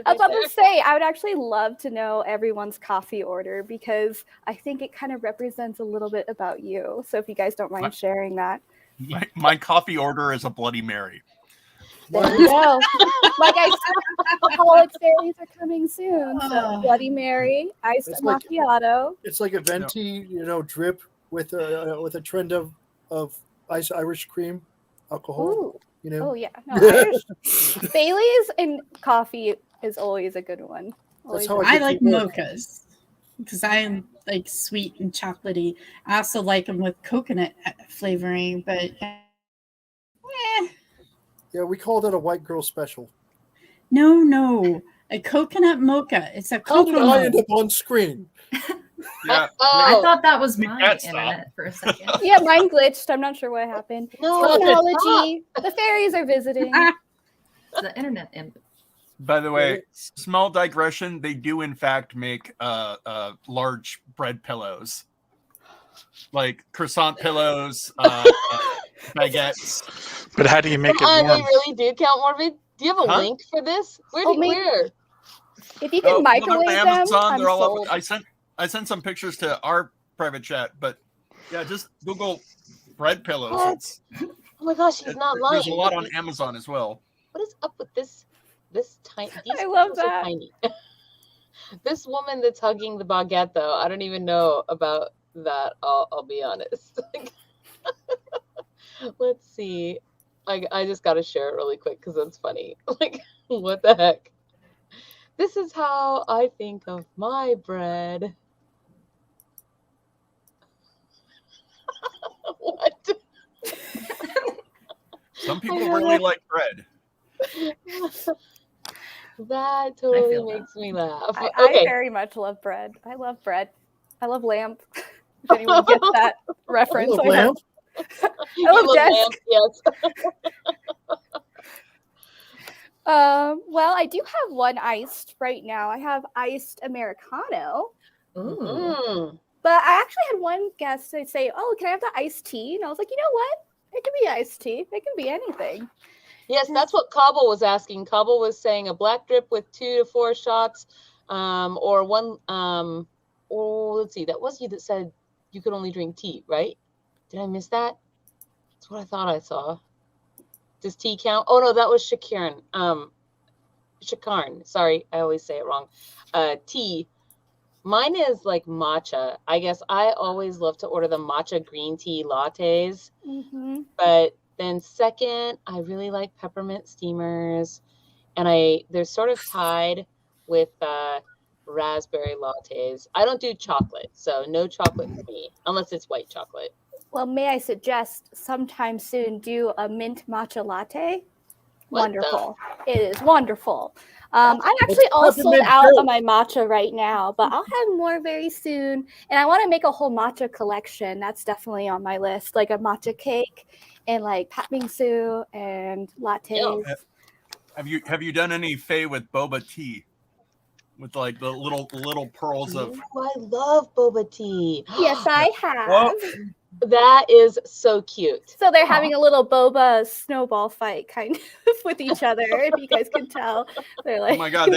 was about to say, I would actually love to know everyone's coffee order because I think it kind of represents a little bit about you. So if you guys don't mind sharing that. My coffee order is a Bloody Mary. There you go. Like I said, alcoholic fairies are coming soon. So Bloody Mary, iced macchiato. It's like a venti, drip with a trend of Irish cream alcohol. Ooh. You know? Oh yeah, no, Irish Bailey's and coffee is always a good one. That's how I like mochas because I'm like sweet and chocolatey. I also like them with coconut flavoring, but yeah, we call that a white girl special. No, a coconut mocha. It's a How did cocoa. I end up on screen? Yeah. I thought that was my internet for a second. Yeah, mine glitched. I'm not sure what happened. No, technology. The fairies are visiting. It's the internet imp. By the way, small digression, they do in fact make large bread pillows. Like croissant pillows, baguettes. But how do you make it They warm? really do, Count Morbid? Do you have a link for this? Where? If you can microwave them, Amazon, I'm they're all sold. up. I sent some pictures to our private chat, but yeah, just Google bread pillows. What? Oh my gosh, he's not lying. There's a lot on Amazon as well. What is up with this tiny? I love pillows are that. tiny. This woman that's hugging the baguette, though, I don't even know about that. I'll be honest. Let's see. I just gotta share it really quick because it's funny. Like, what the heck? This is how I think of my bread. What? Some people really like bread. That totally makes me laugh. I very much love bread. I love bread. I love lamp. If anyone gets that reference. I love lamp. I love desk. Yes. Well, I do have one iced right now. I have iced Americano. Ooh. But I actually had one guest say, "Oh, can I have the iced tea?" And I was like, "You know what? It can be iced tea. It can be anything." Yes, that's what Cobble was asking. Cobble was saying a black drip with 2 to 4 shots, or one. Let's see. That was you that said you could only drink tea, right? Did I miss that? That's what I thought I saw. Does tea count? Oh no, that was Shakarn. Shakarn. Sorry, I always say it wrong. Tea. Mine is like matcha. I guess I always love to order the matcha green tea lattes. Mm-hmm. But then second, I really like peppermint steamers, and they're sort of tied with raspberry lattes. I don't do chocolate, so no chocolate for me unless it's white chocolate. Well, may I suggest sometime soon do a mint matcha latte? What Wonderful. It is wonderful. I'm actually all sold out on my matcha right now, but I'll have more very soon. And I want to make a whole matcha collection. That's definitely on my list, like a matcha cake and like pat bingsu and lattes. Yeah. Have you done any Fae with boba tea? With like the little pearls of. Oh, I love boba tea. Yes, I have. Well, that is so cute. So they're having a little boba snowball fight kind of with each other. If you guys can tell, they're like, oh my god,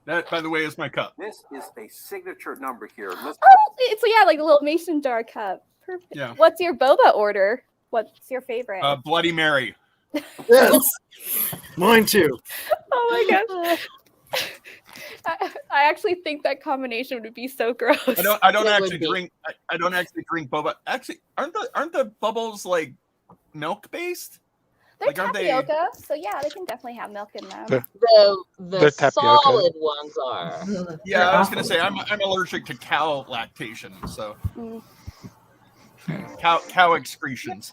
that by the way is my cup. This is a signature number here. Oh, it's like a little mason jar cup. Perfect. Yeah. What's your boba order? What's your favorite? Bloody Mary. Yes, mine too. Oh my gosh. I actually think that combination would be so gross. I don't actually drink boba. Actually, aren't the bubbles like milk based? They're like, tapioca, so yeah, they can definitely have milk in them. The solid ones are. Yeah, I was gonna say I'm allergic to cow lactation, so cow excretions.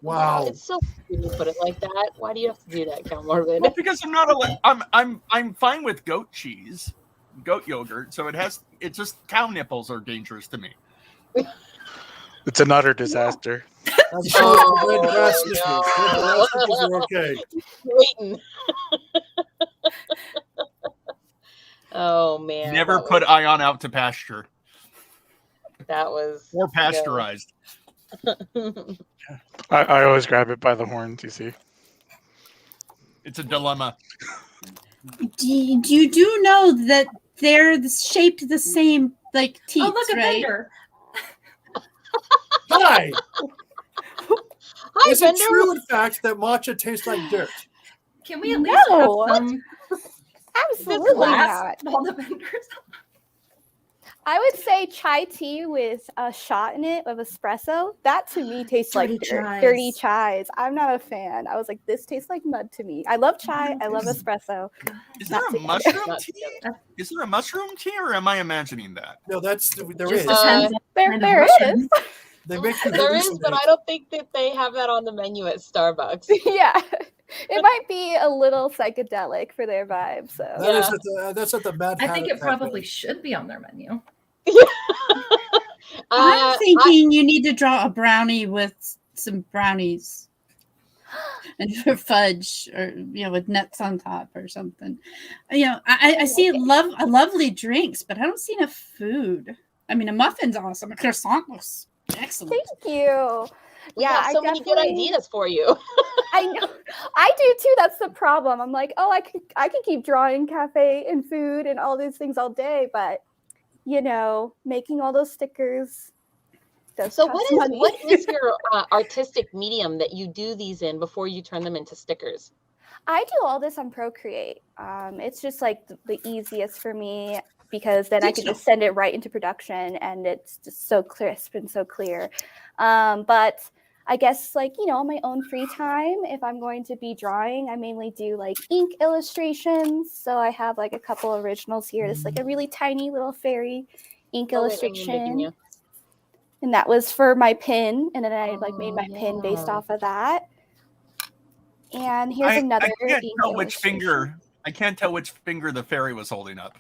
Wow, it's so weird when you put it like that. Why do you have to do that, Count Morbid? Well, because I'm not I'm fine with goat cheese, goat yogurt. So it's just cow nipples are dangerous to me. It's an utter disaster. I'm sorry, red brassicas are okay. Waiting. Oh man! Never put Ion out to pasture. That was or pasteurized. I always grab it by the horns, you see. It's a dilemma. You do know that they're shaped the same, like teeth, Oh, look, a right? vendor. Hi. Hi, Is it Bender. true, in fact, that matcha tastes like dirt? Can we at least No. have some Absolutely class not. with all the vendors? I would say chai tea with a shot in it of espresso. That to me tastes like Dirty dirt. chais. Dirty chais. I'm not a fan. I was like, this tastes like mud to me. I love chai. I love espresso. Is there a Not mushroom Not tea? together. Is there a mushroom tea, or am I imagining that? No, there Just is. depends on There, kind of there mushroom. is. They make you There is, but I hallucinate. don't think that they have that on the menu at Starbucks. Yeah. It might be a little psychedelic for their vibe. So That is Yeah. that's at the Mad I think Hatter it probably Cafe. should be on their menu. I'm thinking you need to draw a brownie with some brownies and fudge, or with nuts on top or something. I see lovely drinks, but I don't see enough food. I mean, a muffin's awesome. A croissant looks excellent. thank you. We Yeah, have so many good ideas for you. I know. I do too. That's the problem. I'm like, oh, I could keep drawing cafe and food and all these things all day, but making all those stickers does So cost what money. is your artistic medium that you do these in before you turn them into stickers? I do all this on Procreate. It's just like the easiest for me because then I can just send it right into production and it's just so crisp and so clear. But I guess on my own free time, if I'm going to be drawing, I mainly do like ink illustrations. So I have like a couple originals here. Just like a really tiny little fairy ink illustration. And that was for my pin. And then I made my pin based off of that. And here's another I can't ink tell which illustration. finger. I can't tell which finger the fairy was holding up.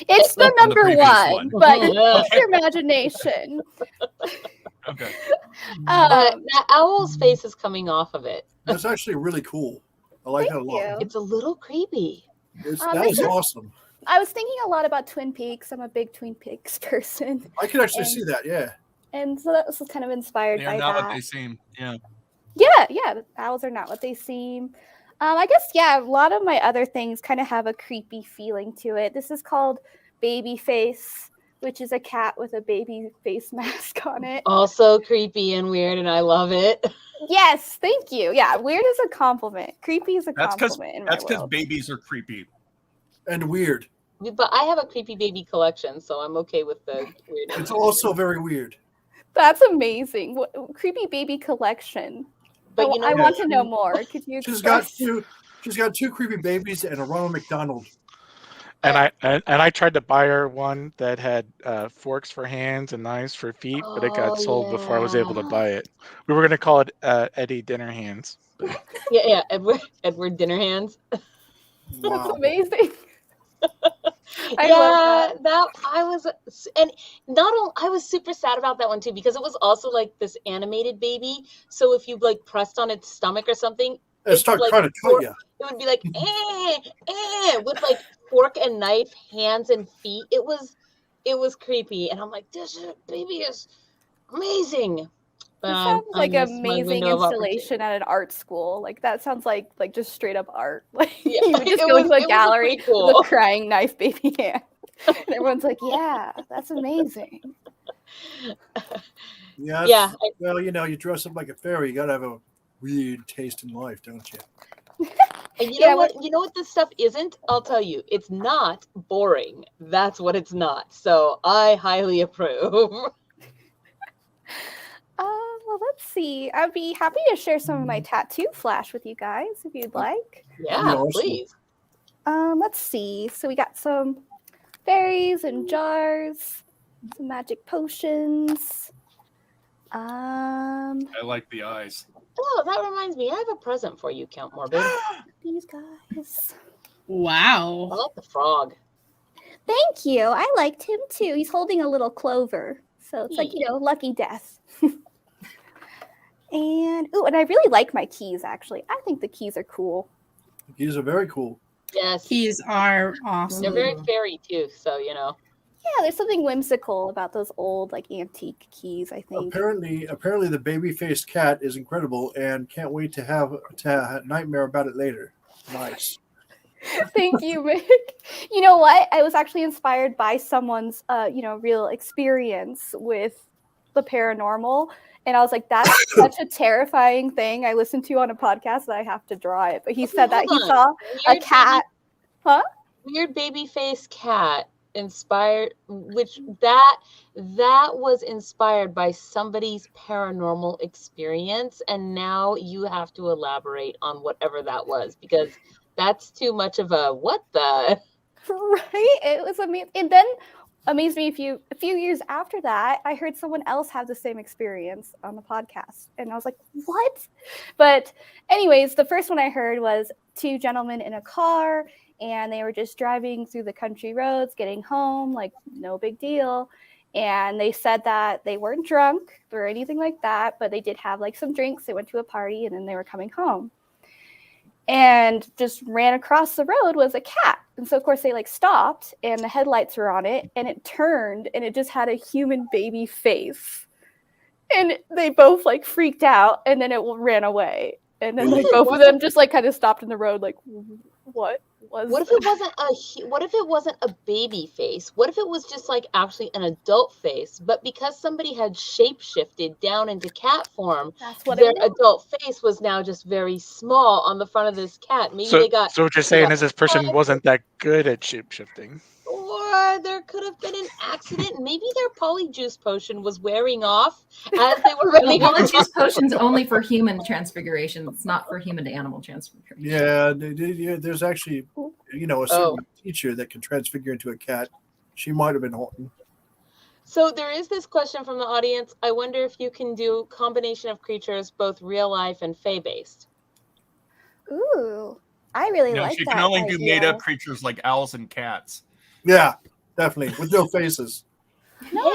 It's the on the number previous one, one. but use your imagination. Okay. That owl's face is coming off of it. That's actually really cool. I like that a lot. you. It's a little creepy. That is awesome. I was thinking a lot about Twin Peaks. I'm a big Twin Peaks person. I can actually see that, yeah. And so that was kind of inspired They're by not that. what they seem. Yeah. Yeah, the owls are not what they seem. I guess, a lot of my other things kind of have a creepy feeling to it. This is called Baby Face, which is a cat with a baby face mask on it. Also creepy and weird, and I love it. Yes, thank you. Yeah, weird is a compliment. Creepy is a That's compliment in my because world. babies are creepy. And weird. But I have a creepy baby collection, so I'm okay with the weird. It's also very weird. That's amazing. What, creepy baby collection. But I want to know more. Could you She's express? got two creepy babies and a Ronald McDonald. And I tried to buy her one that had forks for hands and knives for feet, but it got sold before I was able to buy it. We were gonna call it Eddie Dinner Hands. Yeah, Edward Dinner Hands. That's amazing. I Yeah, love that I was, and not only I was super sad about that one too because it was also like this animated baby. So if you pressed on its stomach or something, It started trying to cut you. It would be like with fork and knife, hands and feet. It was creepy, and I'm like, this baby is amazing. That sounds like amazing installation at an art school. Like that sounds like just straight up art. Like you would just go into a gallery with a crying knife baby hand, and everyone's like, "Yeah, that's amazing." Yeah. Well, you dress up like a fairy. You gotta have a weird taste in life, don't you? And you know what? You know what this stuff isn't? I'll tell you. It's not boring. That's what it's not. So I highly approve. Well, let's see. I'd be happy to share some of my tattoo flash with you guys if you'd like. Yeah, awesome. Please. Let's see. So we got some fairies and jars, some magic potions. I like the eyes. Oh, that reminds me. I have a present for you, Count Morbid. These guys. Wow. I like the frog. Thank you. I liked him too. He's holding a little clover. So it's like, lucky death. And I really like my keys, actually. I think the keys are cool. The keys are very cool. Yes. Keys are awesome. They're very fairy, too, so, Yeah, there's something whimsical about those old, antique keys, I think. Apparently, the baby-faced cat is incredible and can't wait to have a nightmare about it later. Nice. Thank you, Mick. You know what? I was actually inspired by someone's, real experience with the paranormal. And I was like, that's such a terrifying thing. I listened to on a podcast that I have to draw it. But he Okay, said that hold he on. saw a Weird cat. Huh? Weird baby face cat inspired, which that was inspired by somebody's paranormal experience, and now you have to elaborate on whatever that was, because that's too much of a what the. Right? It was amazing. And then amazed me a few years after that, I heard someone else have the same experience on the podcast. And I was like, what? But anyways, the first one I heard was two gentlemen in a car, and they were just driving through the country roads, getting home, like no big deal. And they said that they weren't drunk or anything like that, but they did have like some drinks. They went to a party and then they were coming home. And just ran across the road was a cat. And so of course they like stopped and the headlights were on it, and it turned and it just had a human baby face. And they both like freaked out, and then it ran away. And then like both of them just like kind of stopped in the road like, what was What if it wasn't a baby face? What if it was just like actually an adult face, but because somebody had shapeshifted down into cat form, their adult face was now just very small on the front of this cat. Maybe So, they got. so what you're saying is this person wasn't that good at shapeshifting. Or there could have been an accident. Maybe their polyjuice potion was wearing off as they were running. Well, polyjuice potion's only for human transfiguration. It's not for human to animal transfiguration. Yeah, there's actually, a certain teacher that can transfigure into a cat. She might have been Horton. So there is this question from the audience. I wonder if you can do combination of creatures, both real life and Fae based. Ooh, I really like that. She can only do made up creatures like owls and cats. Yeah, definitely, with no faces. No,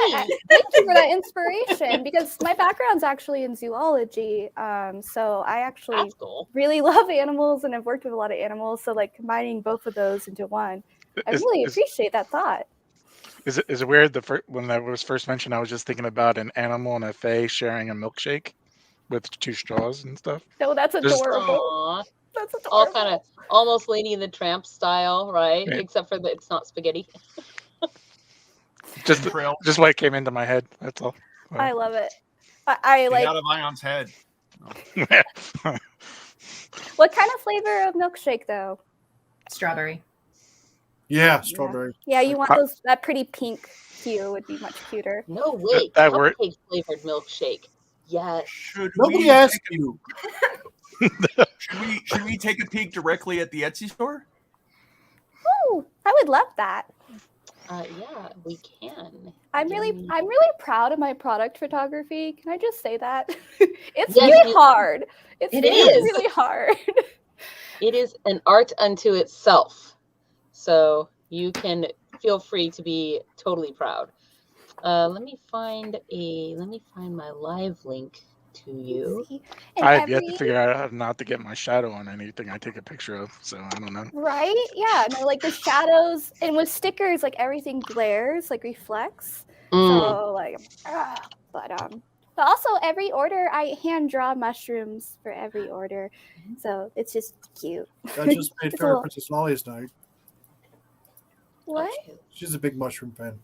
thank you for that inspiration, because my background's actually in zoology. So I actually really love animals, and I've worked with a lot of animals. So like combining both of those into one, I really appreciate that thought. Is it weird? When that was first mentioned, I was just thinking about an animal and a fae sharing a milkshake with two straws and stuff. No, that's adorable. Aww. That's adorable. All kind of almost Lady and the Tramp style, right? Yeah. Except for that it's not spaghetti. Just what came into my head. That's all. I love it. I Get like. out of Ion's head. What kind of flavor of milkshake though? Strawberry. Yeah, strawberry. Yeah, you want that pretty pink hue would be much cuter. No way. That cupcake flavored milkshake. Yes. Nobody asked you. Should we take a peek directly at the Etsy store? Oh, I would love that. Yeah, we can. I'm really proud of my product photography. Can I just say that? It's really hard. It is really hard. It is an art unto itself. So you can feel free to be totally proud. Let me find my live link to you. I have yet to figure out how not to get my shadow on anything I take a picture of, so I don't know. Right? Yeah. No, like the shadows, and with stickers, like everything glares, like reflects. So like, but also every order I hand draw mushrooms for every order, so it's just cute. I just made Fairy Princess Lolly's night. What? She's a big mushroom fan.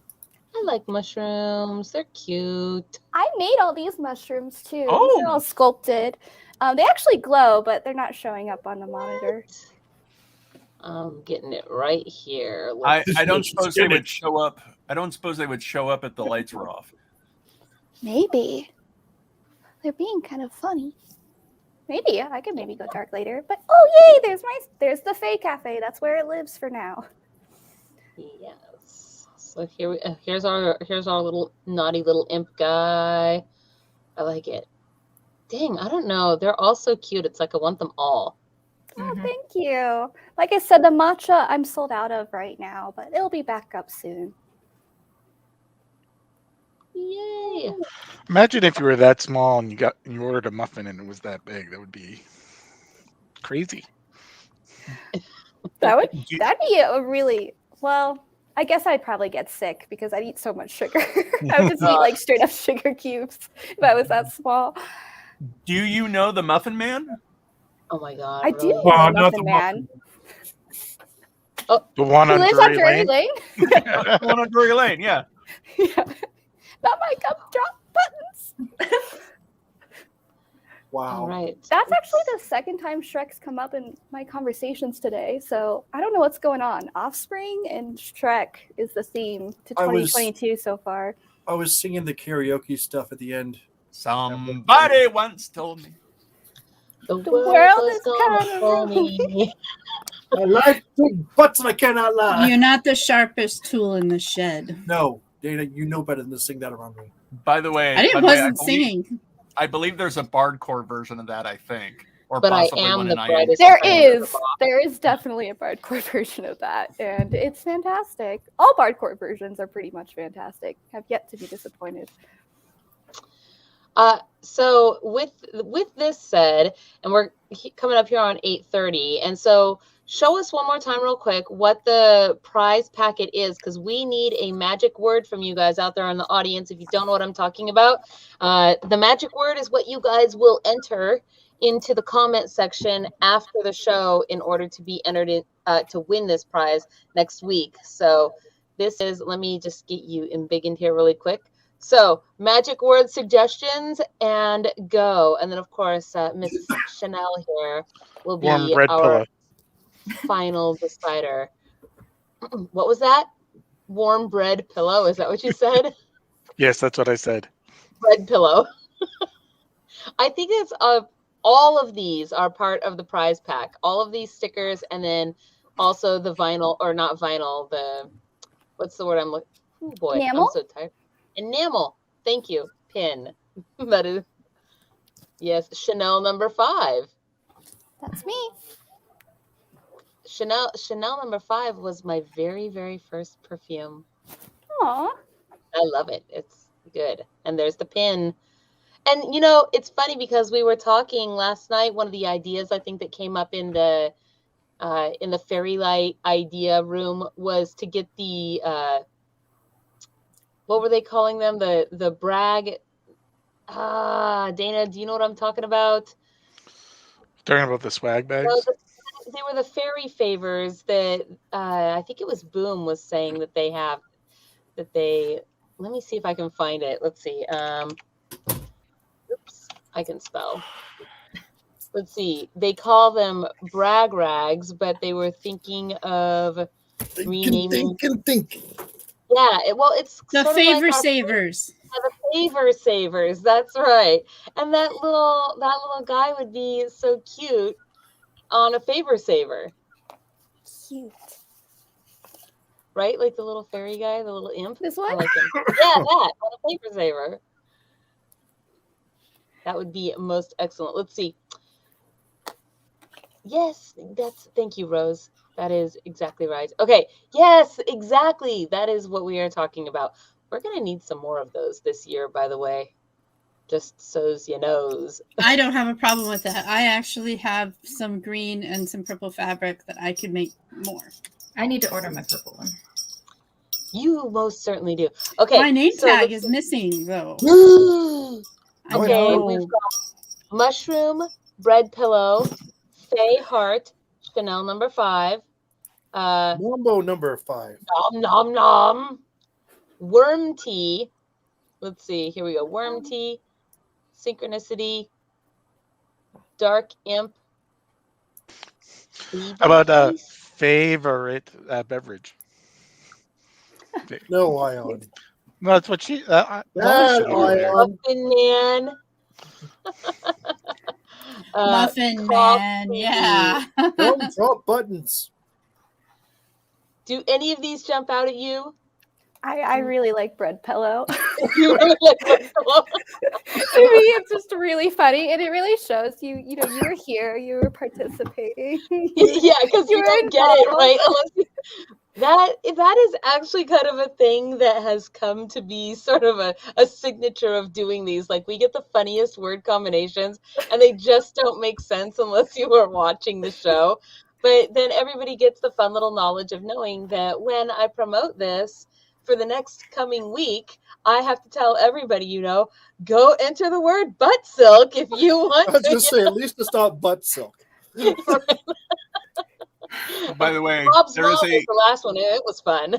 I like mushrooms. They're cute. I made all these mushrooms too. Oh. They're all sculpted. They actually glow, but they're not showing up on the monitor. I'm getting it right here. I don't suppose they would show up. I don't suppose they would show up if the lights were off. Maybe. They're being kind of funny. Maybe, yeah, I could maybe go dark later. But yay, there's the Fae Cafe. That's where it lives for now. Yes. So here's our little naughty little imp guy. I like it. Dang, I don't know. They're all so cute. It's like I want them all. Oh, thank you. Like I said, the matcha I'm sold out of right now, but it'll be back up soon. Yay! Imagine if you were that small and you ordered a muffin and it was that big. That would be crazy. That'd be a really well. I guess I'd probably get sick because I'd eat so much sugar. I would just eat like straight up sugar cubes if I was that small. Do you know the Muffin Man? Oh my god. I do really? know Well, not Muffin the Man. The one He on lives Drury on Drury Lane. Lane. One on Drury Lane, yeah. Yeah. Not my gumdrop buttons. All Wow. right. That's actually the second time Shrek's come up in my conversations today. So I don't know what's going on. Offspring and Shrek is the theme to I was- 2022 so far. I was singing the karaoke stuff at the end. Somebody once told me. The The world world was is gonna kinda throw me. I like big butts and I cannot lie. You're not the sharpest tool in the shed. No, Dana, you know better than to sing that around me. By the way, I wasn't singing. I believe there's a bardcore version of that, I think. Or But I possibly am one the in IM. brightest. There is definitely a Bardcore version of that, and it's fantastic. All Bardcore versions are pretty much fantastic. Have yet to be disappointed. So with this said, and we're coming up here on 8:30, and so show us one more time real quick what the prize packet is, because we need a magic word from you guys out there in the audience. If you don't know what I'm talking about, the magic word is what you guys will enter into the comment section after the show in order to be entered in, to win this prize next week. So this is, let me just get you embiggened here really quick. So magic word suggestions and go. And then of course, Miss Chanel here will be Warm bread our pillow. final decider. What was that? Warm bread pillow? Is that what you said? Yes, that's what I said. Bread pillow. I think it's all of these are part of the prize pack. All of these stickers, and then also the vinyl, or not vinyl, the, what's the word I'm looking? Oh boy, Enamel? I'm so tired. Enamel. Thank you. Pin. That is, yes, Chanel number 5. That's me. Chanel number 5 was my very, very first perfume. Aw. I love it. It's good. And there's the pin. And you know, it's funny because we were talking last night. One of the ideas I think that came up in the Fairylight idea room was to get the what were they calling them? The brag. Dana, do you know what I'm talking about? Talking about the swag bags. No, they were the fairy favors that I think it was Boom was saying that they have. That they. Let me see if I can find it. Let's see. Oops, I can spell. Let's see. They call them brag rags, but they were thinking of renaming. Think. Yeah, it's The sort of favor like our savers. the favor savers. That's right. And that little guy would be so cute on a favor saver, Cute. right? Like the little fairy guy, the little imp. This I one? like him. Yeah, that on a favor saver. That would be most excellent. Let's see. Yes, thank you, Rose. That is exactly right. Okay, yes, exactly. That is what we are talking about. We're going to need some more of those this year, by the way. Just so's you knows. I don't have a problem with that. I actually have some green and some purple fabric that I could make more. I need to order my purple one. You most certainly do. Okay. My name so tag let's is missing, though. I Okay, know. we've got mushroom, bread pillow, Fae heart, Chanel number 5, Mambo number 5. nom nom nom, worm tea. Let's see, here we go. Worm tea, synchronicity, dark imp. How about favorite beverage? No, Ion. No, that's what she. That Ion. Muffin man. Muffin coffee. Man, yeah. Don't drop buttons. Do any of these jump out at you? I really like bread pillow. You really like bread pillow? To me, it's just really funny, and it really shows you. You know, you were here, you were participating. Yeah, because you were don't get it, involved. right? That is actually kind of a thing that has come to be sort of a signature of doing these. Like, we get the funniest word combinations, and they just don't make sense unless you are watching the show. But then everybody gets the fun little knowledge of knowing that when I promote this for the next coming week, I have to tell everybody, you know, go enter the word butt silk if you want I was to. going to say, at least it's not butt silk. By the way, Bob's there mom is was a the last one, and it was fun.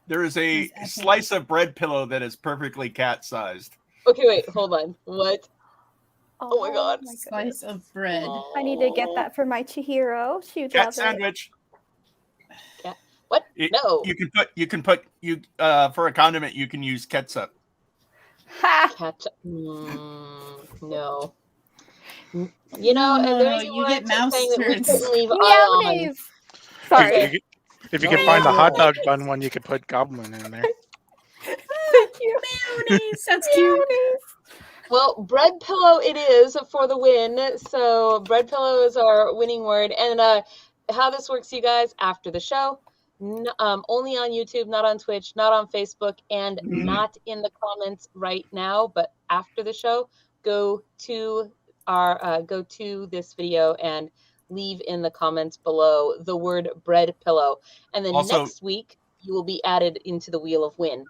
there is a It's epic. slice of bread pillow that is perfectly cat-sized. Okay, wait, hold on. What? Oh my god. Slice of bread. I need to get that for my Chihiro. She would Cat love sandwich. What? It- No. You can put for a condiment. You can use ketchup. it. Ha! Ketchup. No. You know, No, and there no, you you were get just mouse saying that we turds. couldn't leave Ion. Meow Sorry. If you can find the hot dog bun one, you could put goblin in there. Thank you. Mayonnaise. That's cute. Well, bread pillow it is for the win. So bread pillow is our winning word. And how this works, you guys, after the show, only on YouTube, not on Twitch, not on Facebook, and not in the comments right now, but after the show, go to this video and leave in the comments below the word bread pillow. And then Also- next week, you will be added into the Wheel of Win.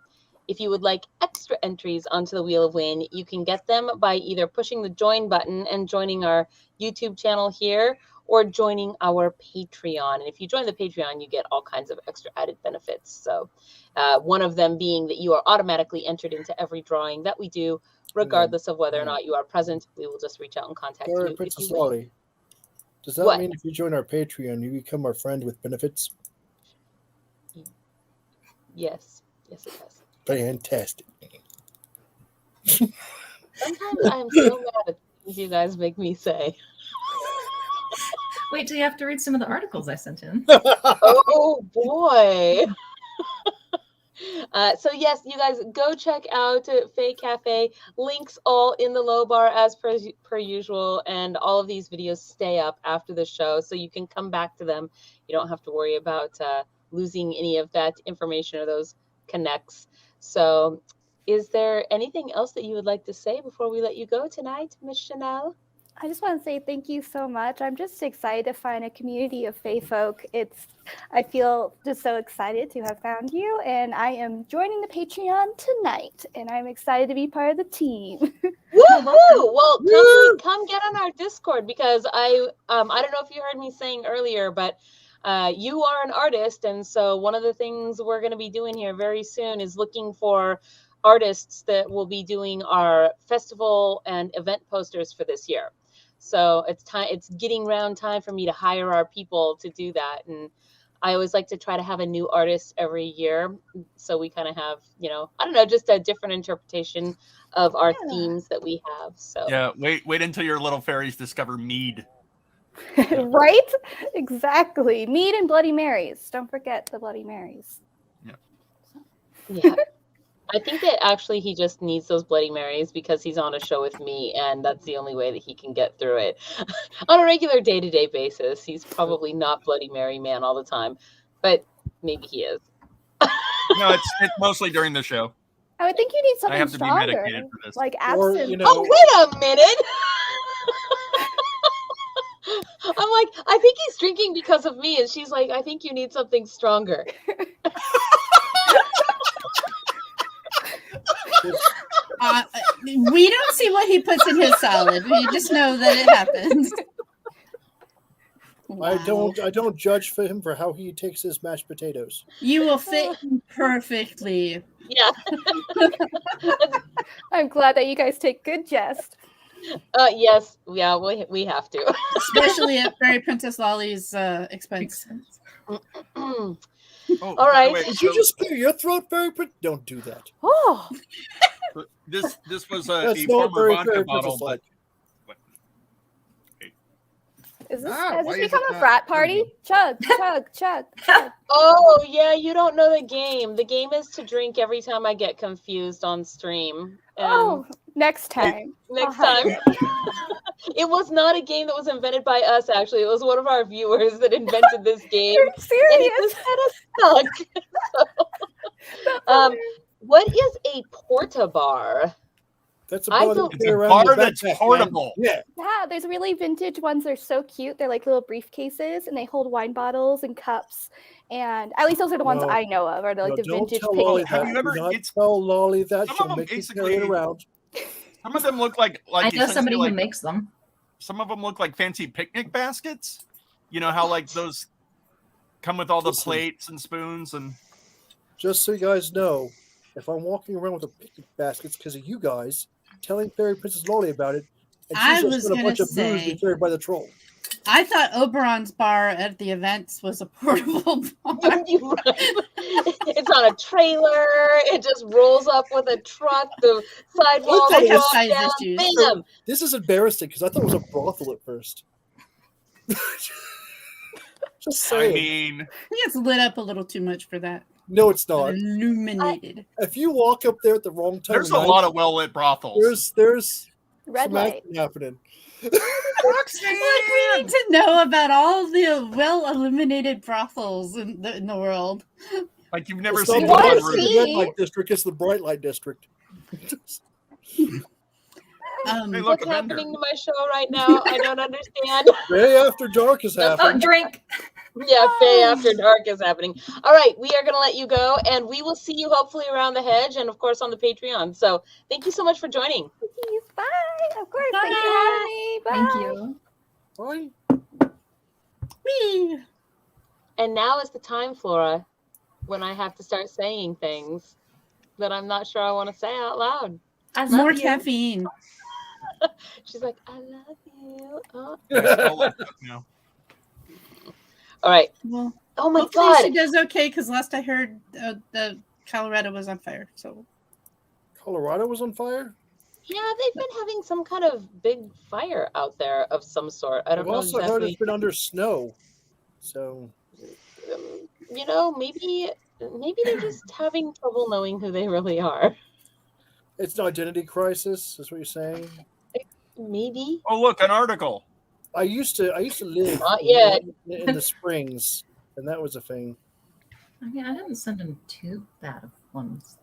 If you would like extra entries onto the Wheel of Win, you can get them by either pushing the join button and joining our YouTube channel here, or joining our Patreon. And if you join the Patreon, you get all kinds of extra added benefits. So one of them being that you are automatically entered into every drawing that we do, regardless of whether or not you are present. We will just reach out and contact Or you if Princess you win. Lolly. Does that What? mean if you join our Patreon, you become our friend with benefits? Yes. Yes, it does. Fantastic. Sometimes I'm so mad at things you guys make me say. Wait till you have to read some of the articles I sent in. Oh boy. So yes, you guys go check out Fae Cafe. Links all in the low bar as per usual, and all of these videos stay up after the show, so you can come back to them. You don't have to worry about losing any of that information or those connects. So, is there anything else that you would like to say before we let you go tonight, Miss Chanel? I just want to say thank you so much. I'm just excited to find a community of Fae folk. I feel just so excited to have found you, and I am joining the Patreon tonight, and I'm excited to be part of the team. Woohoo! Well, come get on our Discord, because I don't know if you heard me saying earlier, but you are an artist, and so one of the things we're going to be doing here very soon is looking for artists that will be doing our festival and event posters for this year. So it's getting around time for me to hire our people to do that. And I always like to try to have a new artist every year. So we kind of have, I don't know, just a different interpretation of our themes that we have. So Yeah, wait until your little fairies discover mead. Right? Exactly. Mead and Bloody Marys. Don't forget the Bloody Marys. yeah. I think that actually he just needs those Bloody Marys because he's on a show with me, and that's the only way that he can get through it. On a regular day-to-day basis, he's probably not Bloody Mary man all the time, but maybe he is. No, it's mostly during the show. I would think you need I something have to be stronger, medicated for this. like Or, absinthe. Oh, wait a minute! I'm like, I think he's drinking because of me, and she's like, I think you need something stronger. We don't see what he puts in his salad. We just know that it happens. I don't judge for him for how he takes his mashed potatoes. You will fit perfectly. Yeah. I'm glad that you guys take good jest. Yes. Yeah, we have to. Especially at Fairy Princess Lolly's expense. Oh, All by the right. way, Did you just clear your throat, Fairy Princess? Don't do that. Oh, this was That's a not former very vodka Fairy bottle, Princess-like. but has this why become is it a not frat party? Chug, chug, chug, chug. Oh, yeah, you don't know the game. The game is to drink every time I get confused on stream. And Oh, next time. next I'll have time. It was not a game that was invented by us, actually. It was one of our viewers that invented this game. You're And serious? it just kind of sucked. What is a porta bar? That's a I bar don't- that it's carry a around bar your that's backpack, man. portable. Yeah. Yeah, there's really vintage ones. They're so cute. They're like little briefcases, and they hold wine bottles and cups. And at least those are the ones No. I know of, are the, like No, the don't vintage tell Lolly picnic Have that. you cups. ever- Do not it's- tell Lolly that. Some of She'll them make you basically- carry it around. Some of them look like I know essentially somebody like who makes them. some of them look like fancy picnic baskets. You know how like those come with all the Listen. plates and spoons and. Just so you guys know, if I'm walking around with a picnic basket, it's because of you guys telling Fairy Princess Lolly about it, and I she's was just got a gonna bunch of booze say- be carried by the troll. I thought Oberon's bar at the events was a portable bar. It's on a trailer. It just rolls up with a truck. The sidewalk I have drops size down. issues. Bam! This is embarrassing because I thought it was a brothel at first. Just saying. I mean, It gets lit up a little too much for that. No, it's not. Illuminated. If you walk up there at the wrong time, there's of a night, lot of well lit brothels. there's Red some light. action happening. Like, we need to know about all the well-illuminated brothels in the world. Like you've never It's not seen the one red of one. them. red light district; it's the bright light district. Hey, look, What's a vendor. happening to my show right now? I don't understand. Day after dark is Oh, happening. drink. Yeah, Fae After Dark is happening. All right, we are going to let you go, and we will see you hopefully around the hedge and, of course, on the Patreon. So thank you so much for joining. Please, bye. Of course. Thanks for having me. Bye. Thank you. Bye. Whee! And now is the time, Flora, when I have to start saying things that I'm not sure I want to say out loud. I love More you. caffeine. She's like, I love you. Oh. I'll let you know. All right. Well, Oh, my hopefully God. she does okay, because last I heard, the Colorado was on fire. So Colorado was on fire. Yeah, they've been having some kind of big fire out there of some sort. I don't I've know also heard exactly. it's been under snow. So You know, maybe they're just having trouble knowing who they really are. it's an identity crisis, is what you're saying. Maybe. Oh, look, an article. I used to live Not yet. in the Springs, and that was a thing. I mean, I didn't send him too bad of ones.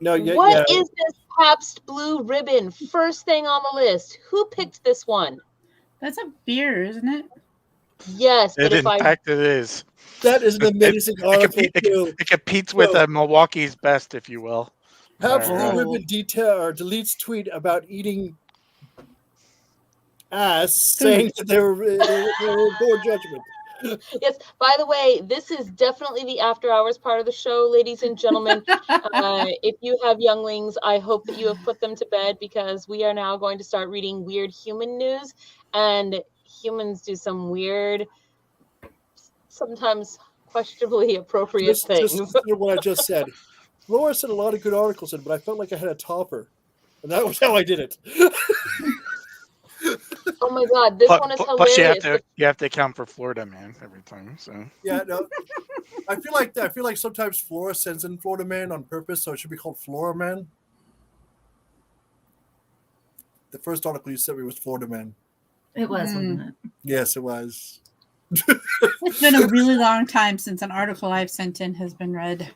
No, yeah, What yeah. is this Pabst Blue Ribbon? First thing on the list. Who picked this one? that's a beer, isn't it? Yes, but In if I fact, it is. That is an amazing article too. It competes with So- Milwaukee's best, if you will. Pabst Oh. Blue Ribbon deletes tweet about eating ass, saying that they were poor judgment. yes, by the way, this is definitely the after hours part of the show, ladies and gentlemen. If you have younglings, I hope that you have put them to bed because we are now going to start reading weird human news, and humans do some weird, sometimes questionably appropriate Just things. consider what I just said. Laura said a lot of good articles in, but I felt like I had a topper, and that was how I did it. Oh my God, this one is Plus, hilarious. you have to account for Florida Man every time. So Yeah, no. I feel like sometimes Flora sends in Florida Man on purpose, so it should be called Flora Man. The first article you sent me was Florida Man. It was, wasn't it? Yes, it was. It's been a really long time since an article I've sent in has been read.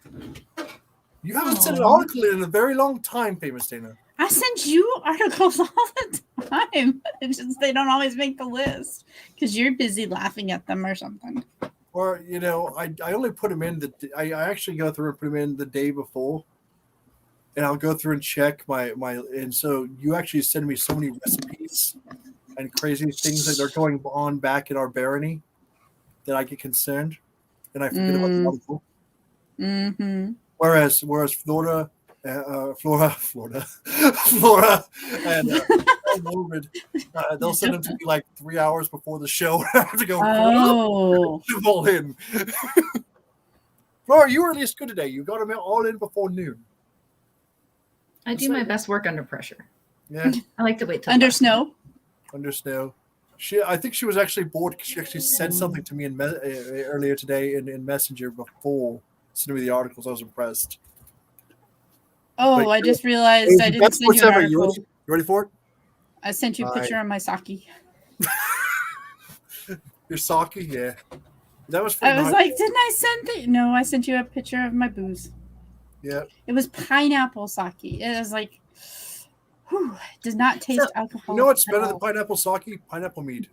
You haven't sent an Aw. article in a very long time, Famous Dana. I send you articles all the time. It's just they don't always make the list because you're busy laughing at them or something. Or, you know, I only put them in I actually go through and put them in the day before. And I'll go through and check and so you actually send me so many recipes and crazy things that are going on back in our barony that I get concerned and I forget about the article. Mm-hmm. Whereas Flora and WeiRd, they'll send them to me like 3 hours before the show. I have to go Oh. put them all in. Flora, you were at least good today. You got them all in before noon. I do my best work under pressure. Yeah, I like to wait till Under last snow. under snow. I think she was actually bored because she actually said something to me earlier today in Messenger before sending me the articles. I was impressed. Oh, But I just realized I didn't Best send you an sports ever. You article. ready for it? I sent you a picture of my sake. Your sake? Yeah. That was I was like, didn't I send it? No, I sent you a picture of my booze. yeah. It was pineapple sake. It was like, whew, it does not taste Sure. alcoholic. You know what's at better all. than pineapple sake? Pineapple mead.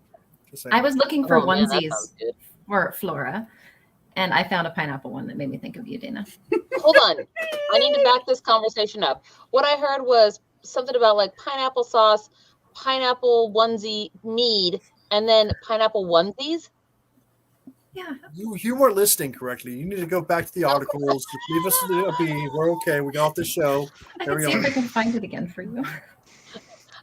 Just saying. I was looking for Oh, man, that onesies sounds good. for Flora, and I found a pineapple one that made me think of you, Dana. Hold on. I need to back this conversation up. What I heard was something about like pineapple sauce pineapple onesie mead and then pineapple onesies. Yeah. You weren't listening correctly. You need to go back to the articles. Leave us a be. We're okay. We got off the show. I Carry can see if on. I can find it again for you.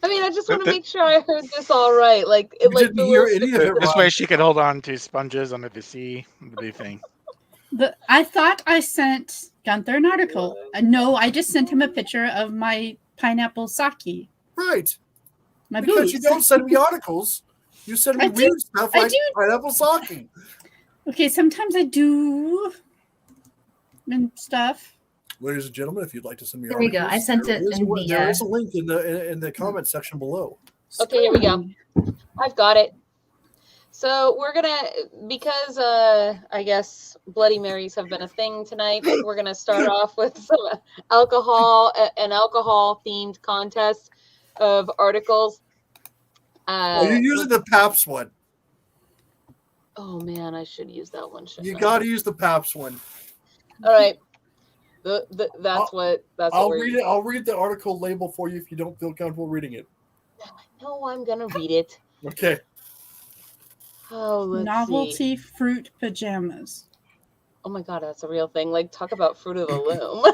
I mean, I just want to make sure I heard this all right. Like, You like didn't the hear little any of it This right. way she could hold on to sponges under the sea. The big thing. I thought I sent Gunther an article. No, I just sent him a picture of my pineapple sake. Right. My Because booze. you don't send me articles. You send me I do. weird stuff I like do. pineapple sake. Okay, sometimes I do and stuff. Ladies and gentlemen, if you'd like to send me There we articles, go. I sent there it is in a- the, there is a link in the comment section below. Okay, here we go. I've got it. So we're gonna, because I guess Bloody Marys have been a thing tonight, we're gonna start off with some an alcohol themed contest of articles. You're using the PAPS one. Oh man, I should use that one. You got to use the PAPS one. All right. That's what I'll we're read it. I'll read the article label for you if you don't feel comfortable reading it. No, I'm gonna read it. Okay. Oh, let's Novelty see. fruit pajamas. Oh my god, that's a real thing. Like, talk about Fruit of the Loom.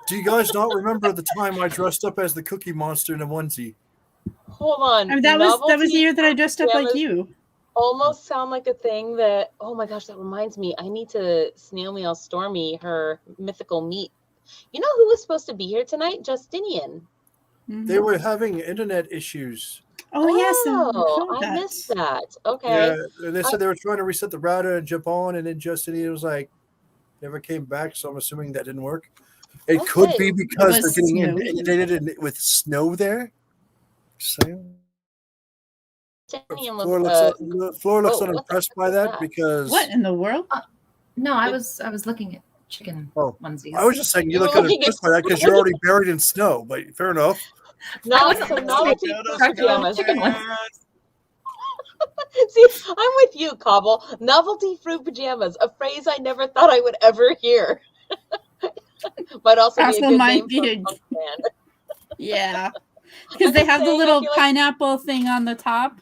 Do you guys not remember the time I dressed up as the Cookie Monster in a onesie? Hold on. I mean, that was the Novelty year that I dressed up like pajamas you. Almost sound like a thing that. Oh my gosh, that reminds me. I need to snail mail Stormy her mythical meat. You know who was supposed to be here tonight? Justinian. They were having internet issues. Oh yes, I missed that. Okay. Yeah, they said they were trying to reset the router and jump on, and then Justinian was like, never came back. So I'm assuming that didn't work. It could be because they're getting inundated with snow there. So. Flora looks unimpressed by that because what in the world? No, I was looking at chicken onesies. I was just saying you look unimpressed by that because you're already buried in snow. But fair enough. Novelty pajamas. See, I'm with you, Cobble. Novelty fruit pajamas, a phrase I never thought I would ever hear. Might also be a good name for a punk band. Yeah, because they have the little pineapple thing on the top.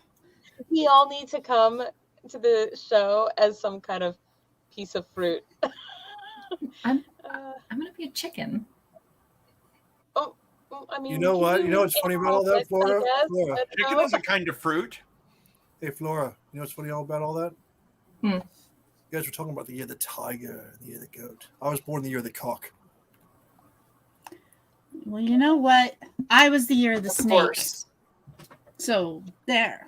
We all need to come to the show as some kind of piece of fruit. I'm gonna be a chicken. Oh, I mean, You know what? You know what's funny about all that, Flora? Flora. Chicken is a kind of fruit. Hey, Flora. You know what's funny all about all that? You guys were talking about the year of the tiger, the year of the goat. I was born the year of the cock. Well, you know what? I was the year of the snakes. So there.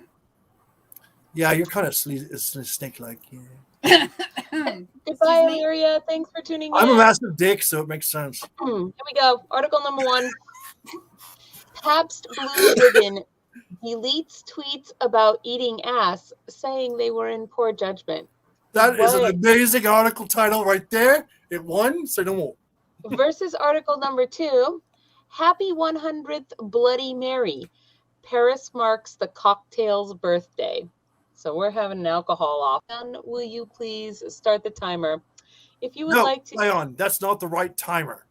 Yeah, you're kind of snake-like. Yeah. Goodbye, Amelia. Thanks for tuning in. I'm a massive dick, so it makes sense. Here we go. Article number 1. Pabst Blue Ribbon deletes tweets about eating ass, saying they were in poor judgment. That is an amazing article title right there. It won, so no more. Versus article number 2. Happy 100th Bloody Mary. Paris marks the cocktail's birthday. So we're having an alcohol off. And will you please start the timer? If you would like to. Ion, that's not the right timer.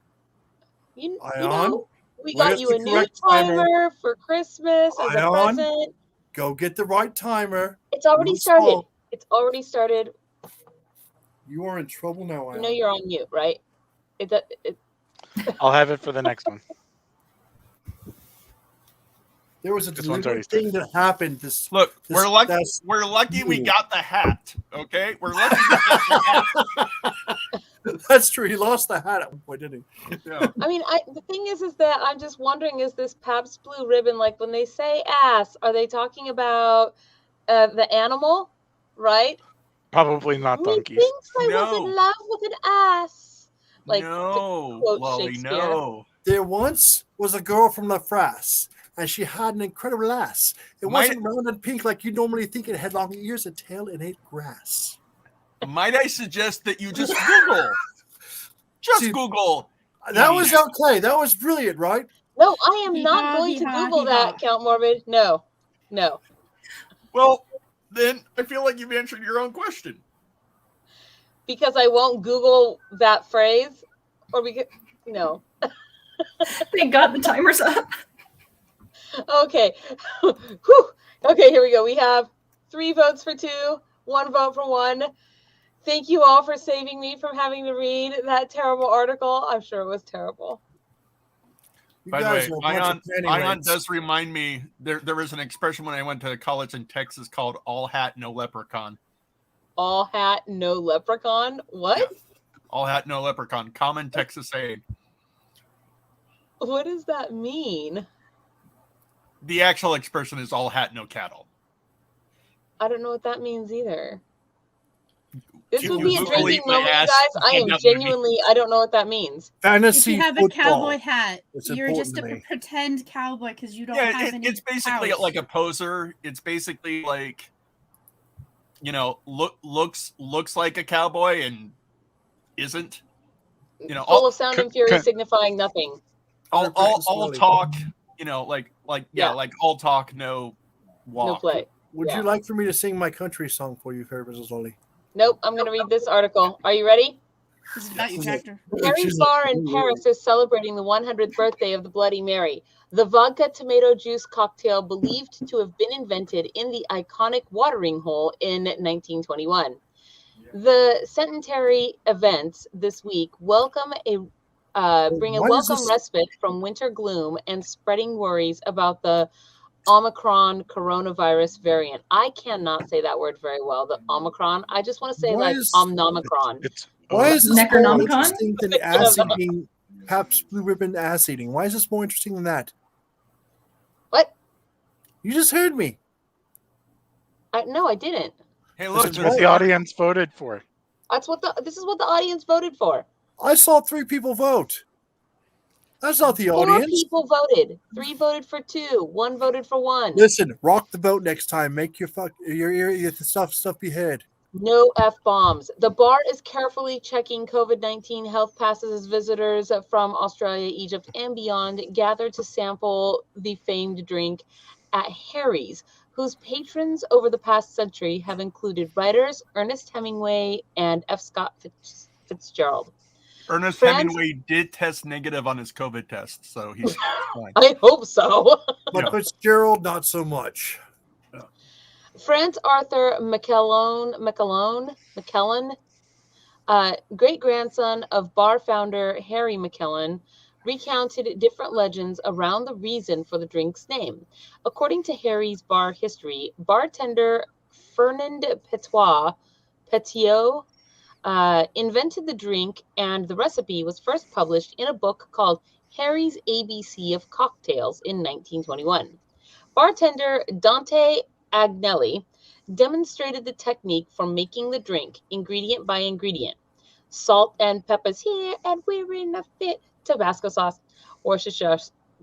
You Ion, know, we got you a new timer for Christmas as a present. Go get the right timer. It's already started. It's already started. You are in trouble now, Ion. You know you're on mute, right? I'll have it for the next one. There was a deliberate thing that happened. We're lucky we got the hat. Okay, we're lucky we got the hat. That's true. He lost the hat at one point, didn't he? Yeah. I mean, the thing is that I'm just wondering: is this Pabst Blue Ribbon, like when they say ass, are they talking about the animal, right? Probably not donkeys. He thinks I was in love with an ass. Like no, quote Lolly, Shakespeare. no. There once was a girl from La France, and she had an incredible ass. It wasn't round and pink like you normally think. It had long ears, a tail, and ate grass. Might I suggest that you just Google? Google. That was okay. That was brilliant, right? No, I am not going to Google that, Count Morbid. No. Well, then I feel like you've answered your own question. Because I won't Google that phrase, or because no. Thank God the timer's up. Okay. Whew. Okay, here we go. We have 3 votes for 2, 1 vote for 1. Thank you all for saving me from having to read that terrible article. I'm sure it was terrible. You By the guys way, are a bunch of panty Ion rants. does remind me there was an expression when I went to college in Texas called all hat, no leprechaun. All hat, no leprechaun? What? Yeah. All hat, no leprechaun. Common Texas saying. What does that mean? The actual expression is all hat, no cattle. I don't know what that means either. This You would be a Google drinking eat my moment, ass, guys. I find am out what it genuinely, I don't know what that means. If Fantasy you have a football. cowboy hat, It's you're important just a to me. pretend cowboy because you don't Yeah, have any. it's basically cows. like a poser. It's basically like, looks like a cowboy and isn't. Full of sound and fury, can- signifying nothing. all 100% slowly. talk. Yeah. Like all talk, no walk. No play. Would Yeah. you like for me to sing my country song for you, Mrs. Lolly? Nope, I'm going to read this article. Are you ready? This is about your tractor. Harry's Bar in Paris is celebrating the 100th birthday of the Bloody Mary, the vodka tomato juice cocktail believed to have been invented in the iconic watering hole in 1921. The centenary events this week bring a Why is welcome this- respite from winter gloom and spreading worries about the Omicron coronavirus variant. I cannot say that word very well. The Omicron. I just want to say Why like is- Omnomicron. It's Why is this more Necronomicon? interesting than ass eating? Perhaps blue ribbon ass eating. Why is this more interesting than that? What? You just heard me. No, I didn't. Hey, look, This is what there's the audience voted for. This is what the audience voted for. I saw 3 people vote. That's not the 4 audience. people voted. 3 voted for 2. 1 voted for 1. Listen, rock the boat next time. Make your stuff be heard. No F-bombs. The bar is carefully checking COVID-19 health passes as visitors from Australia, Egypt, and beyond gather to sample the famed drink at Harry's, whose patrons over the past century have included writers Ernest Hemingway and F. Scott Fitzgerald. Ernest France- Hemingway did test negative on his COVID test, so he's fine. I hope so. But Yeah. Fitzgerald, not so much. Franz Arthur McKellen, great-grandson of bar founder Harry McKellen, recounted different legends around the reason for the drink's name. According to Harry's bar history, bartender Fernand Petiot invented the drink, and the recipe was first published in a book called Harry's ABC of Cocktails in 1921. Bartender Dante Agnelli demonstrated the technique for making the drink ingredient by ingredient. Salt and peppers here, and we're in a fit. Tabasco sauce, Worcestershire.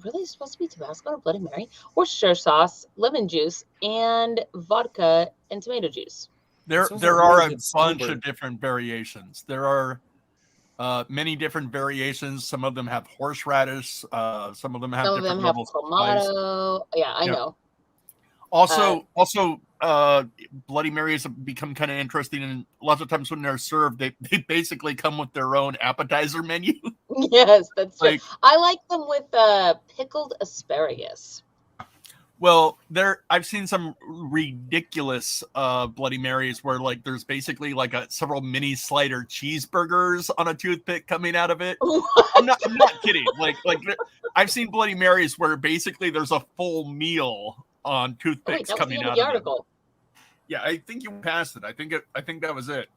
Really supposed to be Tabasco or Bloody Mary? Worcestershire sauce, lemon juice, and vodka and tomato juice. There Sounds are like a really good bunch snowbird. of different variations. There are many different variations. Some of them have horseradish. Some of them have Some of different them have levels of spice. clamato. Yeah, I Yeah. know. Also, Bloody Marys have become kind of interesting, and lots of times when they're served, they basically come with their own appetizer menu. Yes, that's true. Like- I like them with pickled asparagus. Well, I've seen some ridiculous Bloody Marys where like there's basically like several mini slider cheeseburgers on a toothpick coming out of it. I'm not kidding. Like I've seen Bloody Marys where basically there's a full meal on Wait, toothpicks that was the coming end of out the of it. article. Yeah, I think you passed it. I think that was it.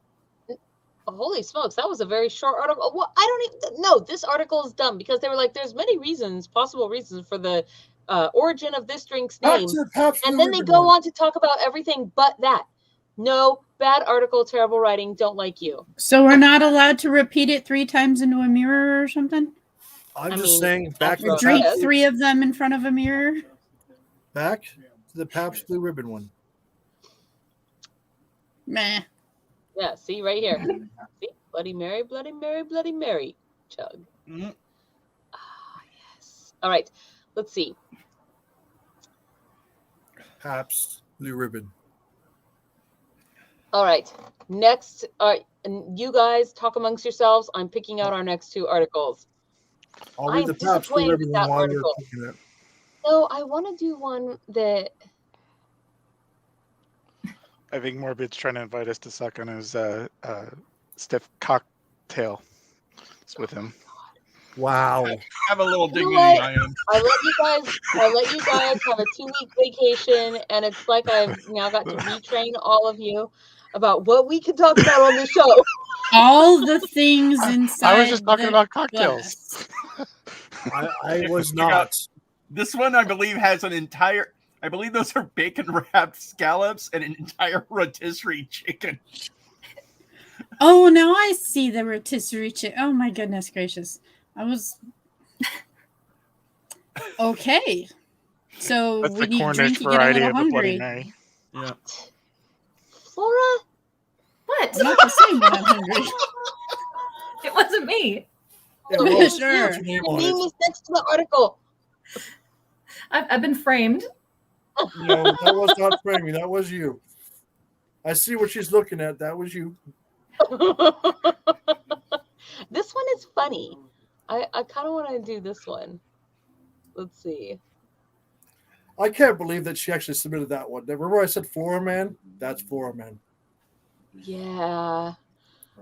Oh, holy smokes, that was a very short article. Well, I don't even know. This article is dumb because they were like, there's many possible reasons for the origin of this drink's name. And then they go on to talk about everything but that. No, bad article, terrible writing, don't like you. So we're not allowed to repeat it 3 times into a mirror or something? I'm I just mean, saying, back after Or to drink Yes. 3 of them in front of a mirror? the Pabst Blue Ribbon one. Meh. Yeah, see right here. See? Bloody Mary, Bloody Mary, Bloody Mary. Chug. Mhm. Ah, yes. All right, let's see. Pabst Blue Ribbon. All right, next, and you guys talk amongst yourselves. I'm picking out our next 2 articles. I'll read I'm the Pabst Blue disappointed Ribbon with one that while you're article. picking it. No, I want to do one that. I think Morbid's trying to invite us to suck on his stiff cocktail. It's with him. Wow. Have a little You know dignity, what? I am. I let you guys have a 2-week vacation, and it's like I've now got to retrain all of you about what we can talk about on the show. All the things inside. I was just talking the about cocktails. bus. I was I got- not. This one, I believe, has an entire. I believe those are bacon wrapped scallops and an entire rotisserie chicken. Oh, now I see the rotisserie chicken. Oh my goodness gracious! I was okay. So That's we the need Cornish drink to get a variety little of the Bloody hungry. Mary. Yeah. Flora, What? I'm not the same when I'm hungry. It wasn't me. Yeah, Flora, well, it was Sure. you. what's your name Your on name it? is next to the article. I've been framed. No, that was not framing. That was you. I see what she's looking at. That was you. This one is funny. I kind of want to do this one. Let's see. I can't believe that she actually submitted that one. Remember I said Flora Man? That's Flora Man. Yeah.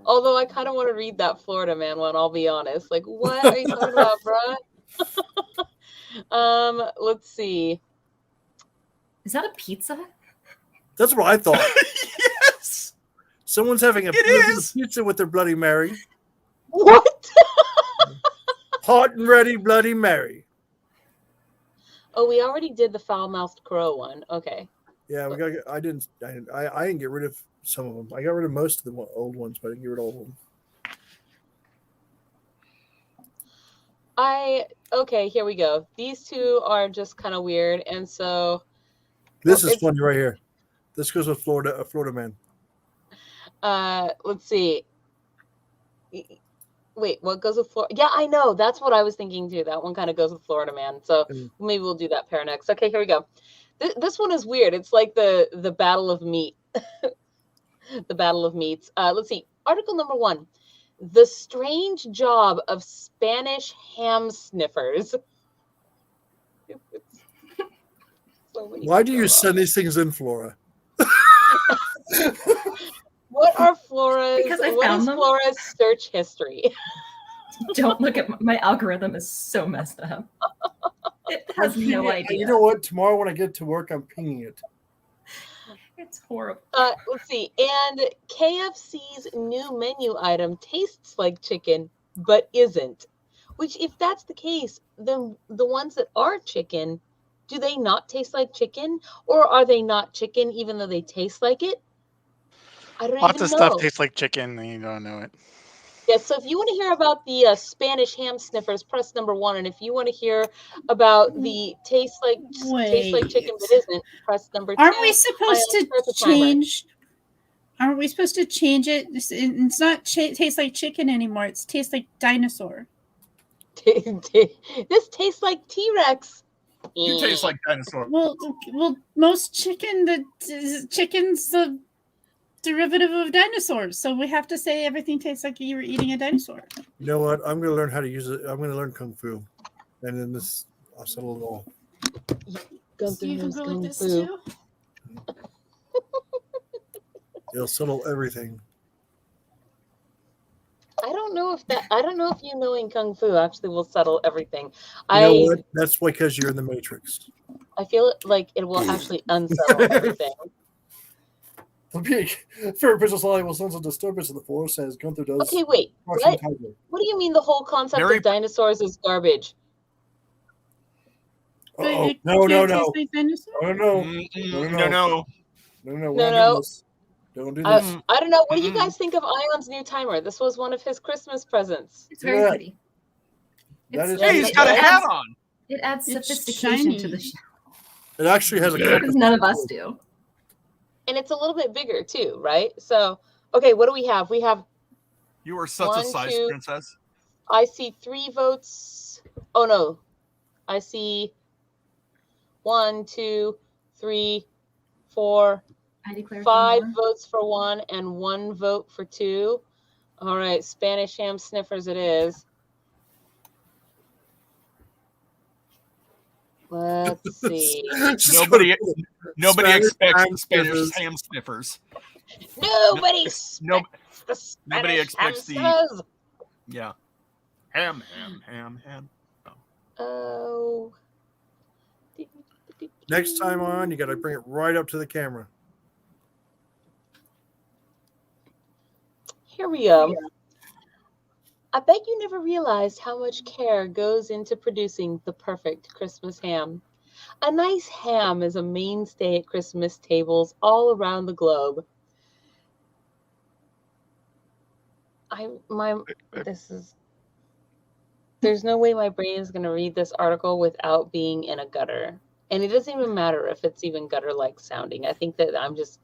Although I kind of want to read that Florida Man one, I'll be honest. Like, what are you talking about, bruh? Let's see. Is that a pizza? That's what I thought. Yes. Someone's having a It is. pizza with their Bloody Mary. What? Hot and ready Bloody Mary. Oh, we already did the foul-mouthed crow one. Okay. Yeah, we got. I didn't get rid of some of them. I got rid of most of the old ones, but I didn't get rid of all of them. Okay, here we go. These two are just kind of weird, and so This is it's- funny right here. This goes with Florida, a Florida man. let's see. Wait, what goes with Florida? Yeah, I know. That's what I was thinking too. That one kind of goes with Florida Man. So maybe we'll do that pair next. Okay, here we go. This one is weird. It's like the Battle of Meat. The Battle of Meats. Let's see. Article number 1. The strange job of Spanish ham sniffers. So many Why do you things send these things in, Flora? What are Flora's? Because I what found is them. Flora's search history? Don't look at my algorithm is so messed up. It has no idea. You know what? Tomorrow when I get to work, I'm pinging it. It's horrible. Let's see. And KFC's new menu item tastes like chicken, but isn't. Which, if that's the case, then the ones that are chicken, do they not taste like chicken? Or are they not chicken even though they taste like it? I don't Lots even of know. stuff tastes like chicken and you don't know it. Yeah, so if you want to hear about the Spanish ham sniffers, press number 1. And if you want to hear about the taste like chicken but isn't, press number 2. Aren't we supposed I to start the timer. change? Aren't we supposed to change it? It's not taste like chicken anymore. It's taste like dinosaur. This tastes like T-Rex. You taste like dinosaur. Well, most chicken's the derivative of dinosaurs, so we have to say everything tastes like you were eating a dinosaur. You know what? I'm going to learn how to use it. I'm going to learn Kung Fu. And then I'll settle it all. So you can go like this too? It'll settle everything. I don't know if you knowing Kung Fu actually will settle everything. You know what? That's because you're in the Matrix. I feel like it will actually unsettle everything. The big favorite business line will sense a disturbance in the forest as Gunther does. Okay, wait. Russian What? tiger. What do you mean the whole concept of dinosaurs is garbage? Uh-oh. It No. can't taste like dinosaur? No. No. We're not doing this. Don't do this. I don't know. What do you guys think of Ion's new timer? This was one of his Christmas presents. It's very Yeah. pretty. That is- Hey, he's got a hat on. It adds It's sophistication to shiny. the show. It actually has a Because none of us do. And it's a little bit bigger too, right? So, okay, what do we have? We have, You are such a 1, size 2, princess. I see 3 votes. Oh no. I see 1, 2, 3, 4, I declare 5 number votes for 1 and 1 vote for 2. All right, Spanish ham sniffers it is. Let's see. Nobody Spanish expects ham Spanish sniffers. ham sniffers. Nobody No, expects the nobody Spanish expects the- hamsters. Yeah. Ham. Oh. Next time on, you got to bring it right up to the camera. Here we go. I bet you never realized how much care goes into producing the perfect Christmas ham. A nice ham is a mainstay at Christmas tables all around the globe. There's no way my brain is going to read this article without being in a gutter. And it doesn't even matter if it's even gutter-like sounding. I think that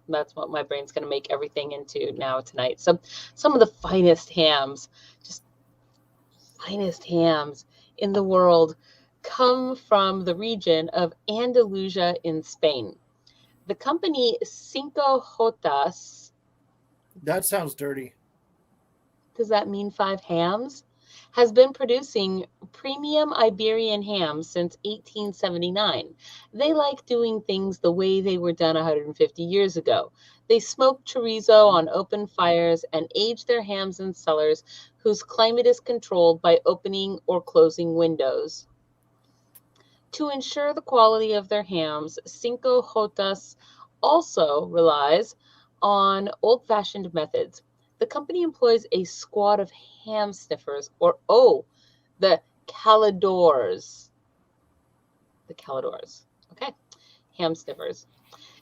that's what my brain's going to make everything into now tonight. So some of the finest hams, just finest hams in the world come from the region of Andalusia in Spain. The company Cinco Jotas, That sounds dirty. does that mean 5 hams? Has been producing premium Iberian hams since 1879. They like doing things the way they were done 150 years ago. They smoke chorizo on open fires and age their hams in cellars whose climate is controlled by opening or closing windows. To ensure the quality of their hams, Cinco Jotas also relies on old-fashioned methods. The company employs a squad of ham sniffers, the caladores. The caladores. Okay. Ham sniffers.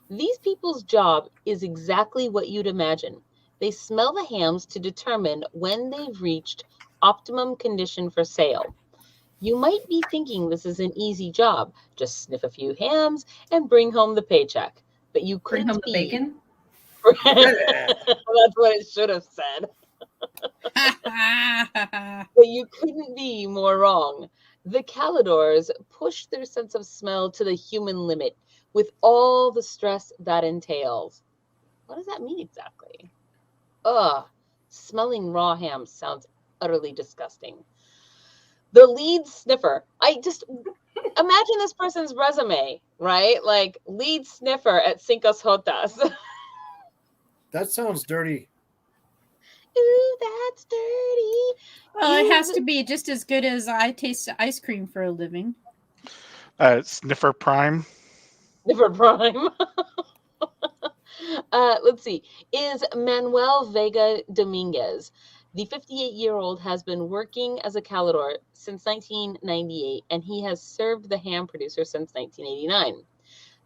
These people's job is exactly what you'd imagine. They smell the hams to determine when they've reached optimum condition for sale. You might be thinking this is an easy job. Just sniff a few hams and bring home the paycheck. But you Bring couldn't home the bacon. That's what it should have said. But you couldn't be more wrong. The caladores push their sense of smell to the human limit with all the stress that entails. What does that mean exactly? Smelling raw ham sounds utterly disgusting. The lead sniffer. I just imagine this person's resume, right? Like lead sniffer at Cinco Jotas. That sounds dirty. Ooh, that's dirty. Well, it has to be just as good as I taste ice cream for a living. Sniffer Prime. Sniffer Prime. Let's see. Is Manuel Vega Dominguez. The 58-year-old has been working as a calador since 1998, and he has served the ham producer since 1989.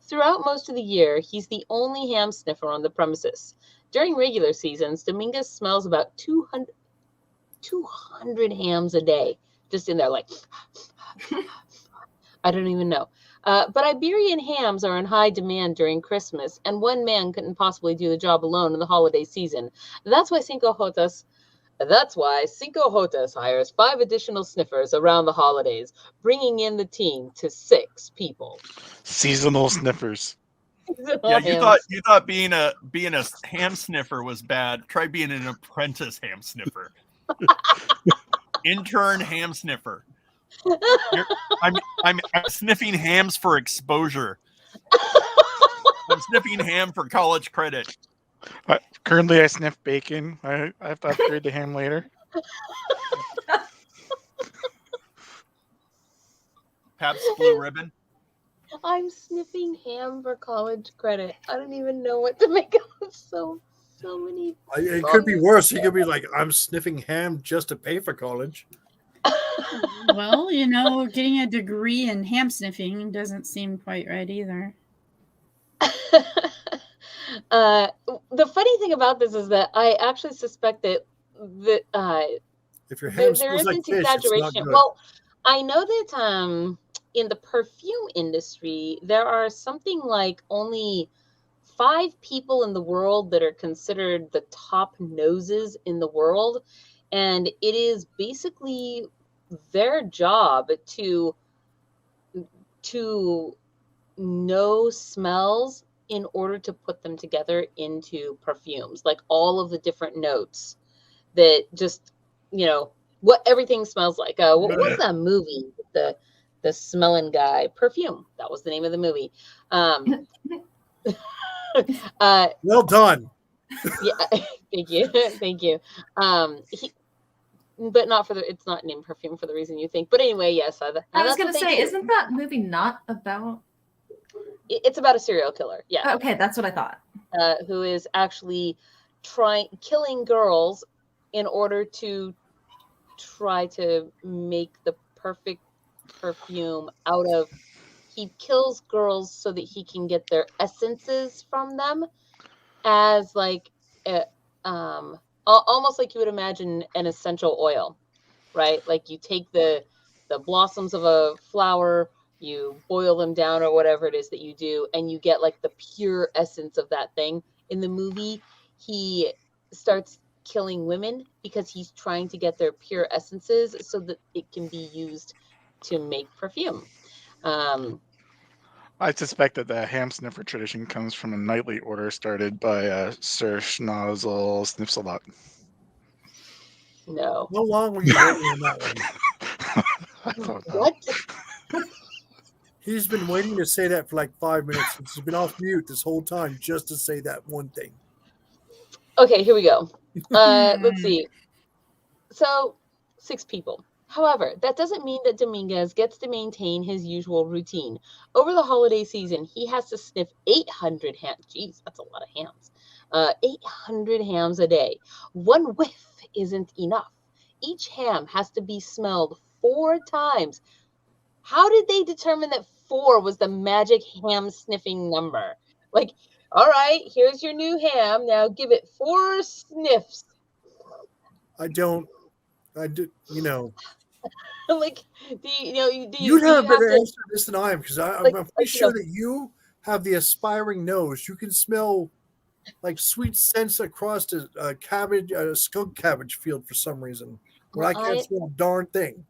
Throughout most of the year, he's the only ham sniffer on the premises. During regular seasons, Dominguez smells about 200 hams a day, just in there like, I don't even know. But Iberian hams are in high demand during Christmas, and one man couldn't possibly do the job alone in the holiday season. That's why Cinco Jotas hires 5 additional sniffers around the holidays, bringing in the team to 6 people. Seasonal sniffers. Yeah, you thought being a ham sniffer was bad. Try being an apprentice ham sniffer. Intern ham sniffer. I'm sniffing hams for exposure. I'm sniffing ham for college credit. Currently, I sniff bacon. I have to upgrade to ham later. Pabst Blue Ribbon. I'm sniffing ham for college credit. I don't even know what to make of so many. It could be worse. It could be like, I'm sniffing ham just to pay for college. Well, getting a degree in ham sniffing doesn't seem quite right either. The funny thing about this is that I actually suspect that if your ham there smells like isn't fish, it's not exaggeration. good. Well, I know that in the perfume industry, there are something like only 5 people in the world that are considered the top noses in the world. And it is basically their job to know smells in order to put them together into perfumes, like all of the different notes that just, what everything smells like. What was that movie? the smelling guy perfume. That was the name of the movie. Well done. Yeah, thank you, thank you. But not for the. It's not named perfume for the reason you think. But anyway, yes. I was going to say, isn't that movie not about? It's about a serial killer. Yeah. Okay, that's what I thought. Who is actually killing girls in order to try to make the perfect perfume out of. He kills girls so that he can get their essences from them, as like almost like you would imagine an essential oil, right? Like you take the blossoms of a flower, you boil them down or whatever it is that you do, and you get like the pure essence of that thing. In the movie, he starts killing women because he's trying to get their pure essences so that it can be used to make perfume. I suspect that the ham sniffer tradition comes from a knightly order started by Sir Schnozzle Sniffs a Lot. No. How long were you waiting on that one? I don't know. What? He's been waiting to say that for like 5 minutes. He's been off mute this whole time just to say that one thing. Okay, here we go. Let's see. So, 6 people. However, that doesn't mean that Dominguez gets to maintain his usual routine. Over the holiday season, he has to sniff 800 hams. Jeez, that's a lot of hams. 800 hams a day. One whiff isn't enough. Each ham has to be smelled 4 times. How did they determine that 4 was the magic ham sniffing number? Like, all right, here's your new ham. Now give it 4 sniffs. I do, Like, you'd have a better answer to this than I am, because I'm pretty sure no. that you have the aspiring nose. You can smell like sweet scents across a skunk cabbage field for some reason, when I can't smell a darn thing.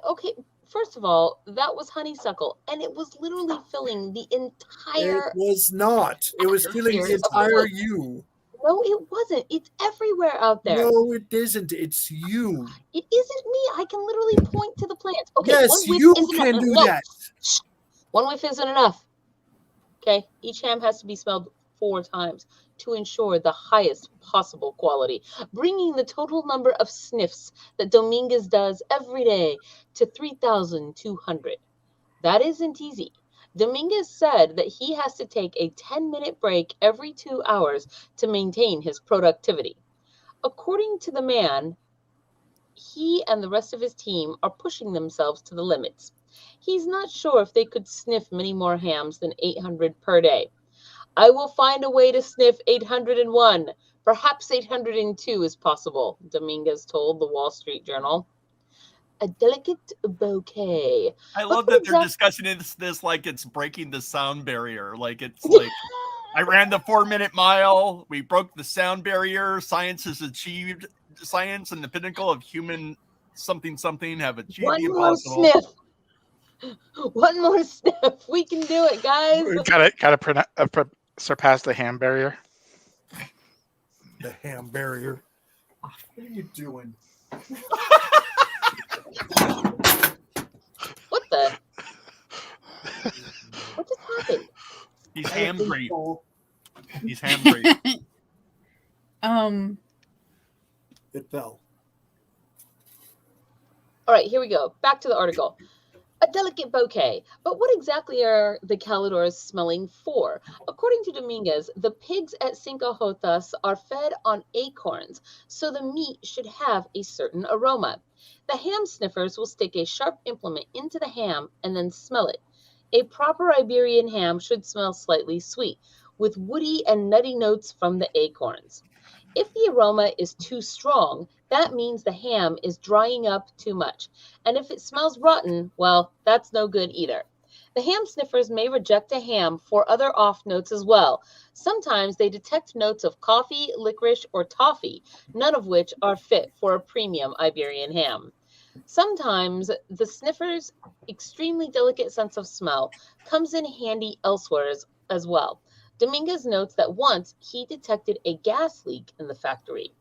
Okay, first of all, that was honeysuckle, and it was literally filling the entire. It was not. It was filling the entire you. No, it wasn't. It's everywhere out there. No, it isn't. It's you. It isn't me. I can literally point to the plants. Okay, yes, you can do that. One whiff isn't enough. Okay, each ham has to be smelled 4 times to ensure the highest possible quality, bringing the total number of sniffs that Dominguez does every day to 3,200. That isn't easy. Dominguez said that he has to take a 10-minute break every 2 hours to maintain his productivity. According to the man, he and the rest of his team are pushing themselves to the limits. He's not sure if they could sniff many more hams than 800 per day. I will find a way to sniff 801. Perhaps 802 is possible, Dominguez told the Wall Street Journal. A delicate bouquet. I love that they're discussing this like it's breaking the sound barrier. Like it's like I ran the 4-minute mile. We broke the sound barrier. Science has achieved. Science and the pinnacle of human something have achieved the impossible. More sniff. One more sniff. We can do it, guys. Gotta surpass the ham barrier. The ham barrier. What are you doing? What the? What just happened? He's hangry. He's hangry. It fell. All right, here we go. Back to the article. A delicate bouquet. But what exactly are the calidors smelling for? According to Dominguez, the pigs at Cinco Jotas are fed on acorns, so the meat should have a certain aroma. The ham sniffers will stick a sharp implement into the ham and then smell it. A proper Iberian ham should smell slightly sweet, with woody and nutty notes from the acorns. If the aroma is too strong, that means the ham is drying up too much. And if it smells rotten, well, that's no good either. The ham sniffers may reject a ham for other off notes as well. Sometimes they detect notes of coffee, licorice, or toffee, none of which are fit for a premium Iberian ham. Sometimes the sniffer's extremely delicate sense of smell comes in handy elsewhere as well. Dominguez notes that once he detected a gas leak in the factory.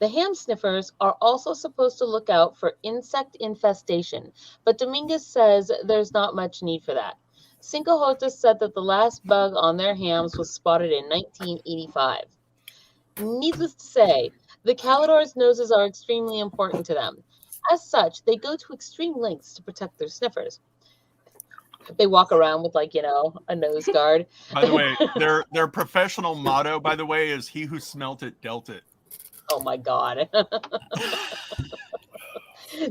The ham sniffers are also supposed to look out for insect infestation, but Dominguez says there's not much need for that. Cinco Jotas said that the last bug on their hams was spotted in 1985. Needless to say, the Calidor's noses are extremely important to them. As such, they go to extreme lengths to protect their sniffers. They walk around with, like, a nose guard. By the way, their professional motto, by the way, is "He who smelt it dealt it." Oh my God.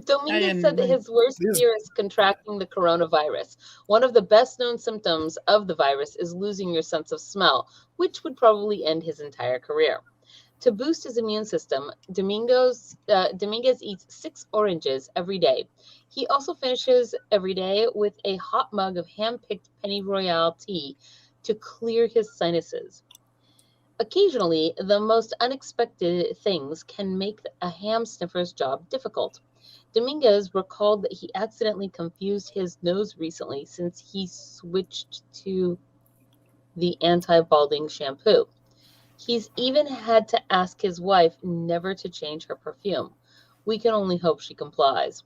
Dominguez said that his worst fear is contracting the coronavirus. One of the best known symptoms of the virus is losing your sense of smell, which would probably end his entire career. To boost his immune system, Dominguez eats 6 oranges every day. He also finishes every day with a hot mug of hand-picked Penny Royale tea to clear his sinuses. Occasionally, the most unexpected things can make a ham sniffer's job difficult. Dominguez recalled that he accidentally confused his nose recently since he switched to the anti-balding shampoo. He's even had to ask his wife never to change her perfume. We can only hope she complies.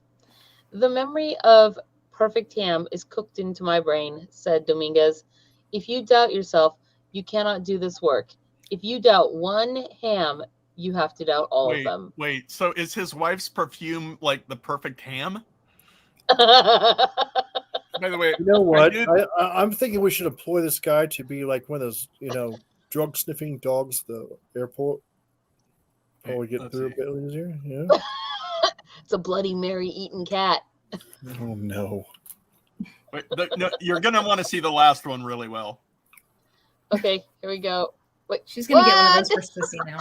The memory of perfect ham is cooked into my brain, said Dominguez. If you doubt yourself, you cannot do this work. If you doubt one ham, you have to doubt all of them. Wait, so is his wife's perfume like the perfect ham? By the way, you know what? I'm thinking we should employ this guy to be like one of those, drug sniffing dogs at the airport. Probably get through a bit easier. Yeah. It's a Bloody Mary eating cat. Oh no. Wait, no, you're gonna want to see the last one really well. Okay, here we go. Wait, she's gonna get one of those for Sissy now.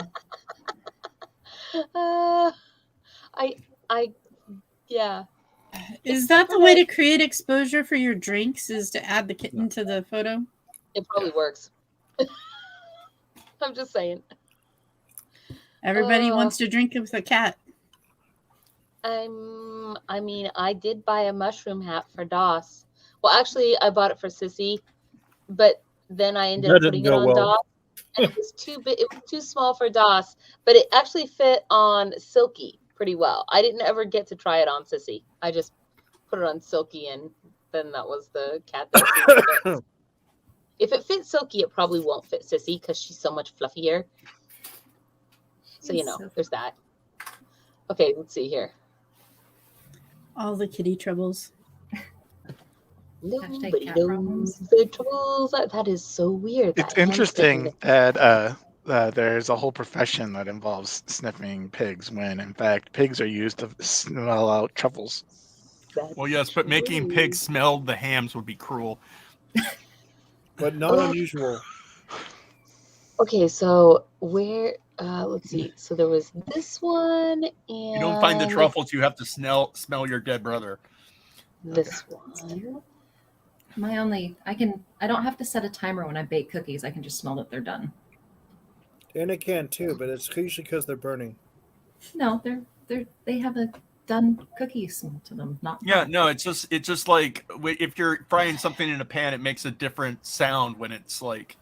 Yeah. Is that the way to create exposure for your drinks? Is to add the kitten to the photo? It probably works. I'm just saying. Everybody wants to drink with a cat. I did buy a mushroom hat for Doss. Well, actually, I bought it for Sissy, but then I ended up putting it on Doss. And it was too big. It was too small for Doss, but it actually fit on Silky pretty well. I didn't ever get to try it on Sissy. I just put it on Silky, and then that was the cat that if it fits Silky, it probably won't fit Sissy because she's so much fluffier. So, there's that. Okay, let's see here. All the kitty troubles. Nobody knows the troubles. That is so weird. It's interesting that there's a whole profession that involves sniffing pigs when, in fact, pigs are used to smell out truffles. Well, yes, but making pigs smell the hams would be cruel. But not unusual. Okay, so let's see. So there was this one, and you don't find the truffles, you have to smell your dead brother. This one. I don't have to set a timer when I bake cookies. I can just smell that they're done. And it can too, but it's usually because they're burning. No, they have a done cookie smell to them. It's just like if you're frying something in a pan, it makes a different sound when it's like.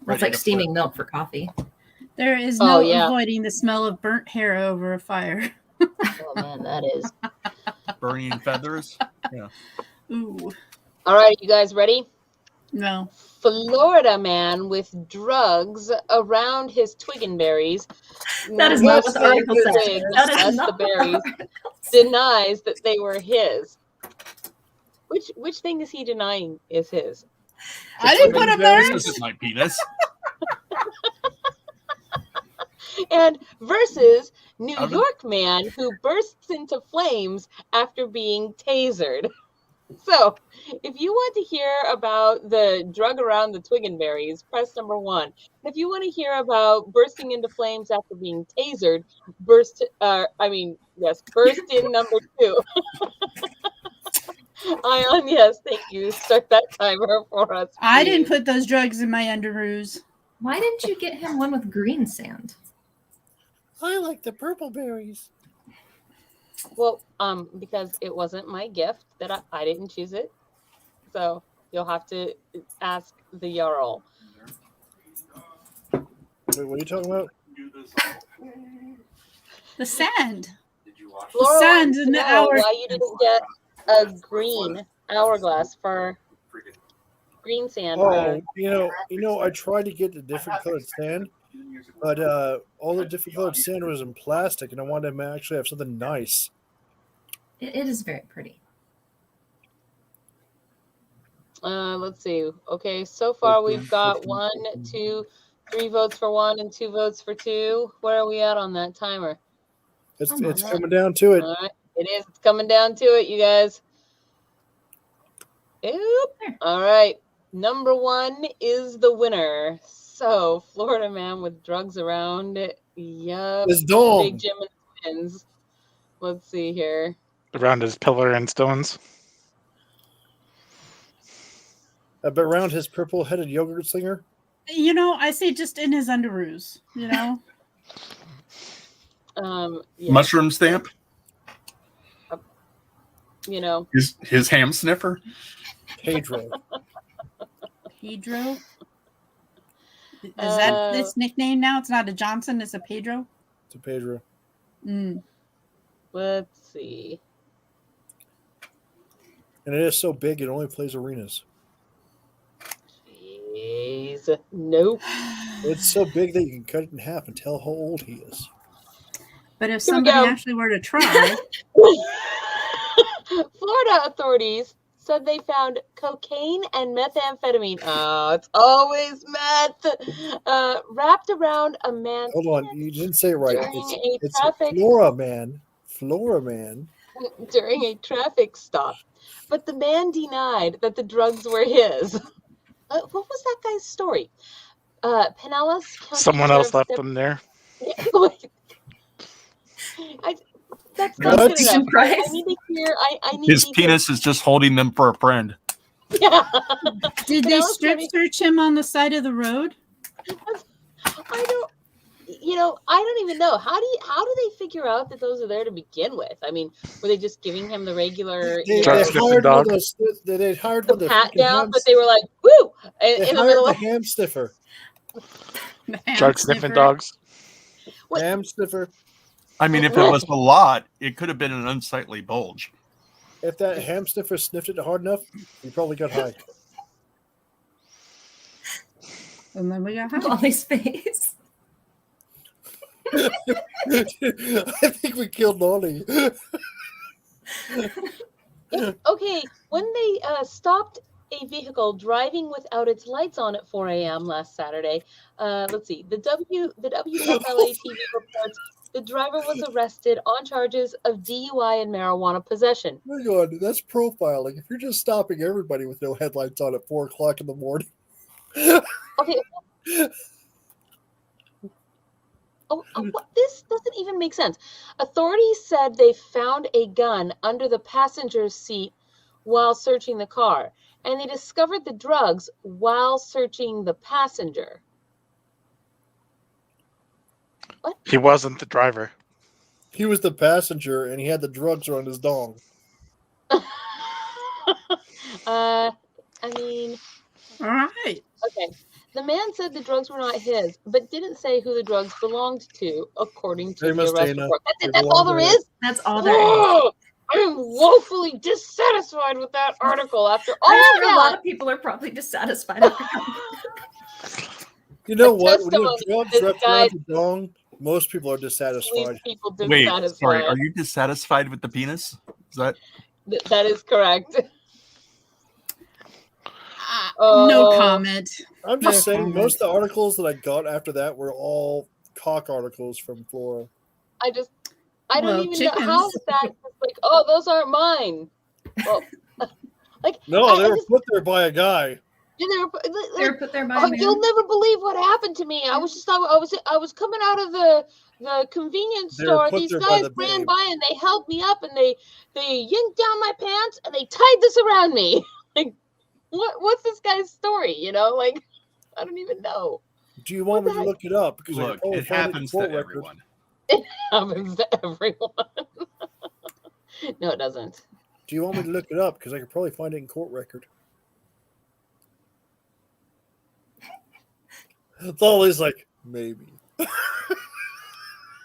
It's like steaming milk for coffee. There is no avoiding the smell of burnt hair over a fire. Oh man, that is burning feathers. Yeah. Ooh. All right, you guys ready? No. Florida man with drugs around his twiggenberries. That is not what the article says. That's the berries. Denies that they were his. Which thing is he denying is his? I didn't put him there. This is my penis. And versus New York man who bursts into flames after being tasered. So, if you want to hear about the drug around the twiggenberries, press number 1. If you want to hear about bursting into flames after being tasered, burst in number 2. Ion, yes, thank you. Start that timer for us. Please. I didn't put those drugs in my underoos. Why didn't you get him one with green sand? I like the purple berries. Well, because it wasn't my gift that I didn't choose it. So you'll have to ask the Jarl. Wait, what are you talking about? The sand. Flora sand wants in to the know hour- why you didn't get a green hourglass for green sand. Oh, I tried to get the different colored sand, but all the different colored sand was in plastic, and I wanted to actually have something nice. It is very pretty. Let's see. Okay, so far we've got 1, 2, 3 votes for 1 and 2 votes for 2. Where are we at on that timer? It's Almost. coming down to it. All right, it is. It's coming down to it, you guys. Oop. All right, number 1 is the winner. So, Florida man with drugs around. Yup. His dog. Big Jim and Twins. Let's see here. Around his pillar and stones. But around his purple-headed yogurt slinger. I say just in his underoos. Yeah. Mushroom stamp. His ham sniffer. Pedro. Pedro. Is that this nickname now? It's not a Johnson. It's a Pedro. It's a Pedro. Let's see. And it is so big it only plays arenas. Jeez. Nope. It's so big that you can cut it in half and tell how old he is. But if Here we somebody go. actually were to try, Florida authorities said they found cocaine and methamphetamine. Oh, it's always meth. Wrapped around a man. Hold on, you didn't say it right. During It's a traffic Flora man. Flora man. during a traffic stop, but the man denied that the drugs were his. What was that guy's story? Pinellas County Someone else Sheriff's left them there. That's What? not good enough. Price? I need to hear. I need His to penis is just holding them for a friend. Yeah. did they Pinellas strip County- search him on the side of the road? I don't. I don't even know. How do they figure out that those are there to begin with? I mean, were they just giving him the regular, They Drugs sniffing hired dog. one of they hired the one of the pat freaking down, ham- but they were like, "Woo!" they in the hired middle the of ham sniffer. The ham Drug sniffing sniffer. dogs. What? Ham sniffer. I mean, if it was a lot, it could have been an unsightly bulge. If that ham sniffer sniffed it hard enough, he probably got high. And then we got high. Molly's face. I think we killed Nolly. Okay, when they stopped a vehicle driving without its lights on at 4 a.m. last Saturday, let's see, the WFLA TV reports the driver was arrested on charges of DUI and marijuana possession. Hang on, that's profiling. If you're just stopping everybody with no headlights on at 4 o'clock in the morning. Okay. This doesn't even make sense. Authorities said they found a gun under the passenger's seat while searching the car, and they discovered the drugs while searching the passenger. What? He wasn't the driver. He was the passenger and he had the drugs around his dong. I mean, All right. okay. The man said the drugs were not his, but didn't say who the drugs belonged to, according to the Famous arrest Dana. report. That's They it. That's belong all there to- is. That's all there is. Oh, I'm woefully dissatisfied with that article after all I'm sure a lot that. of people are probably dissatisfied. After You know A what? When you have testimony drugs this wrapped guy- around your dong, most people are Leave dissatisfied. people Wait, dissatisfied. sorry. Are you dissatisfied with the penis? Is that? That is correct. No Oh. comment. I'm just No saying, comment. most of the articles that I got after that were all cock articles from Flora. I don't Well, even know how chickens. is that just like, oh, those aren't mine. Well, like No, I they were just- put there by a guy. they were, they were put there by oh, a man. you'll never believe what happened to me. I was coming out of the convenience They were store. put These there by guys the ran babe. by and they held me up and they yanked down my pants and they tied this around me. Like, what's this guy's story? Like, I don't even know. Do you want me What the to look it up? Because I Look, could probably it find happens in to court record. everyone. It happens to everyone. No, it doesn't. Do you want me to look it up? Because I could probably find it in court record. It's always like, maybe.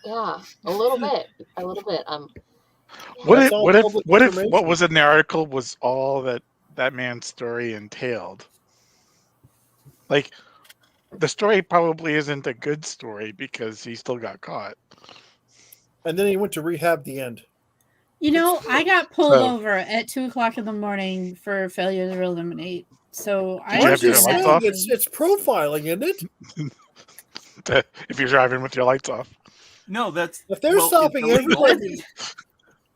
Yeah, a little bit. A little bit. What That's if all what if public what if information. what was in the article was all that man's story entailed? Like, the story probably isn't a good story because he still got caught. And then he went to rehab. The end. You know, I got pulled So- over at 2:00 in the morning for failure to eliminate. So Did I you have your understand lights that off? happened. It's profiling, isn't it? If you're driving with your lights off. No, that's If they're well, it's stopping illegal. everybody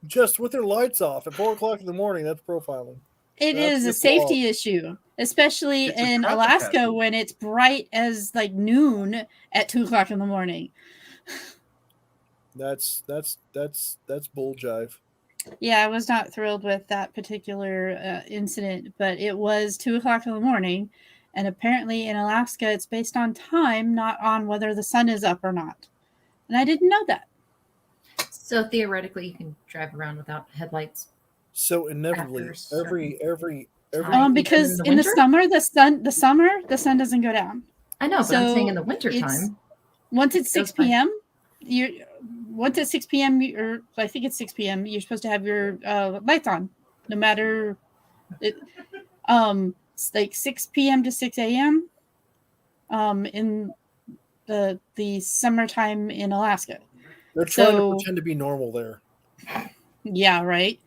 just with their lights off at 4:00 in the morning, that's profiling. It That's is a against the law. safety issue, especially It's a in traffic Alaska hazard. when it's bright as like noon at 2:00 in the morning. That's bull jive. Yeah, I was not thrilled with that particular incident, but it was 2:00 in the morning, and apparently in Alaska it's based on time, not on whether the sun is up or not. And I didn't know that. So theoretically, you can drive around without headlights. So inevitably, After a certain every time. Because In the in the winter? summer, the sun doesn't go down. I know, but I'm saying in the So winter it's- time. Once it's It goes 6 p.m., once it's 6 p.m. or I think it's 6 p.m. You're supposed to have your lights on, no matter it. It's like 6 p.m. to 6 a.m. In the summertime in Alaska. they're trying So- to pretend to be normal there. Yeah, right.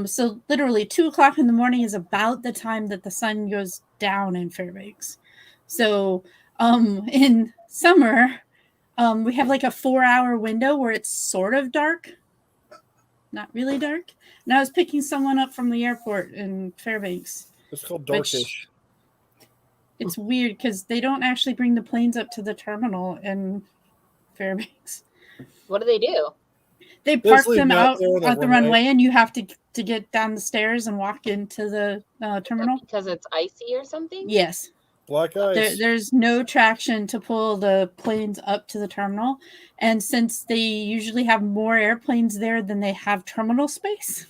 So literally 2:00 in the morning is about the time that the sun goes down in Fairbanks. So in summer, we have like a 4-hour window where it's sort of dark, not really dark. And I was picking someone up from the airport in Fairbanks. It's called Which- darkish. It's weird because they don't actually bring the planes up to the terminal in Fairbanks. What do they do? They They park just leave them them out out there on the at the runway. runway, and you have to get down the stairs and walk into the terminal. Because it's icy or something? Yes, Black ice. there's no traction to pull the planes up to the terminal, and since they usually have more airplanes there than they have terminal space,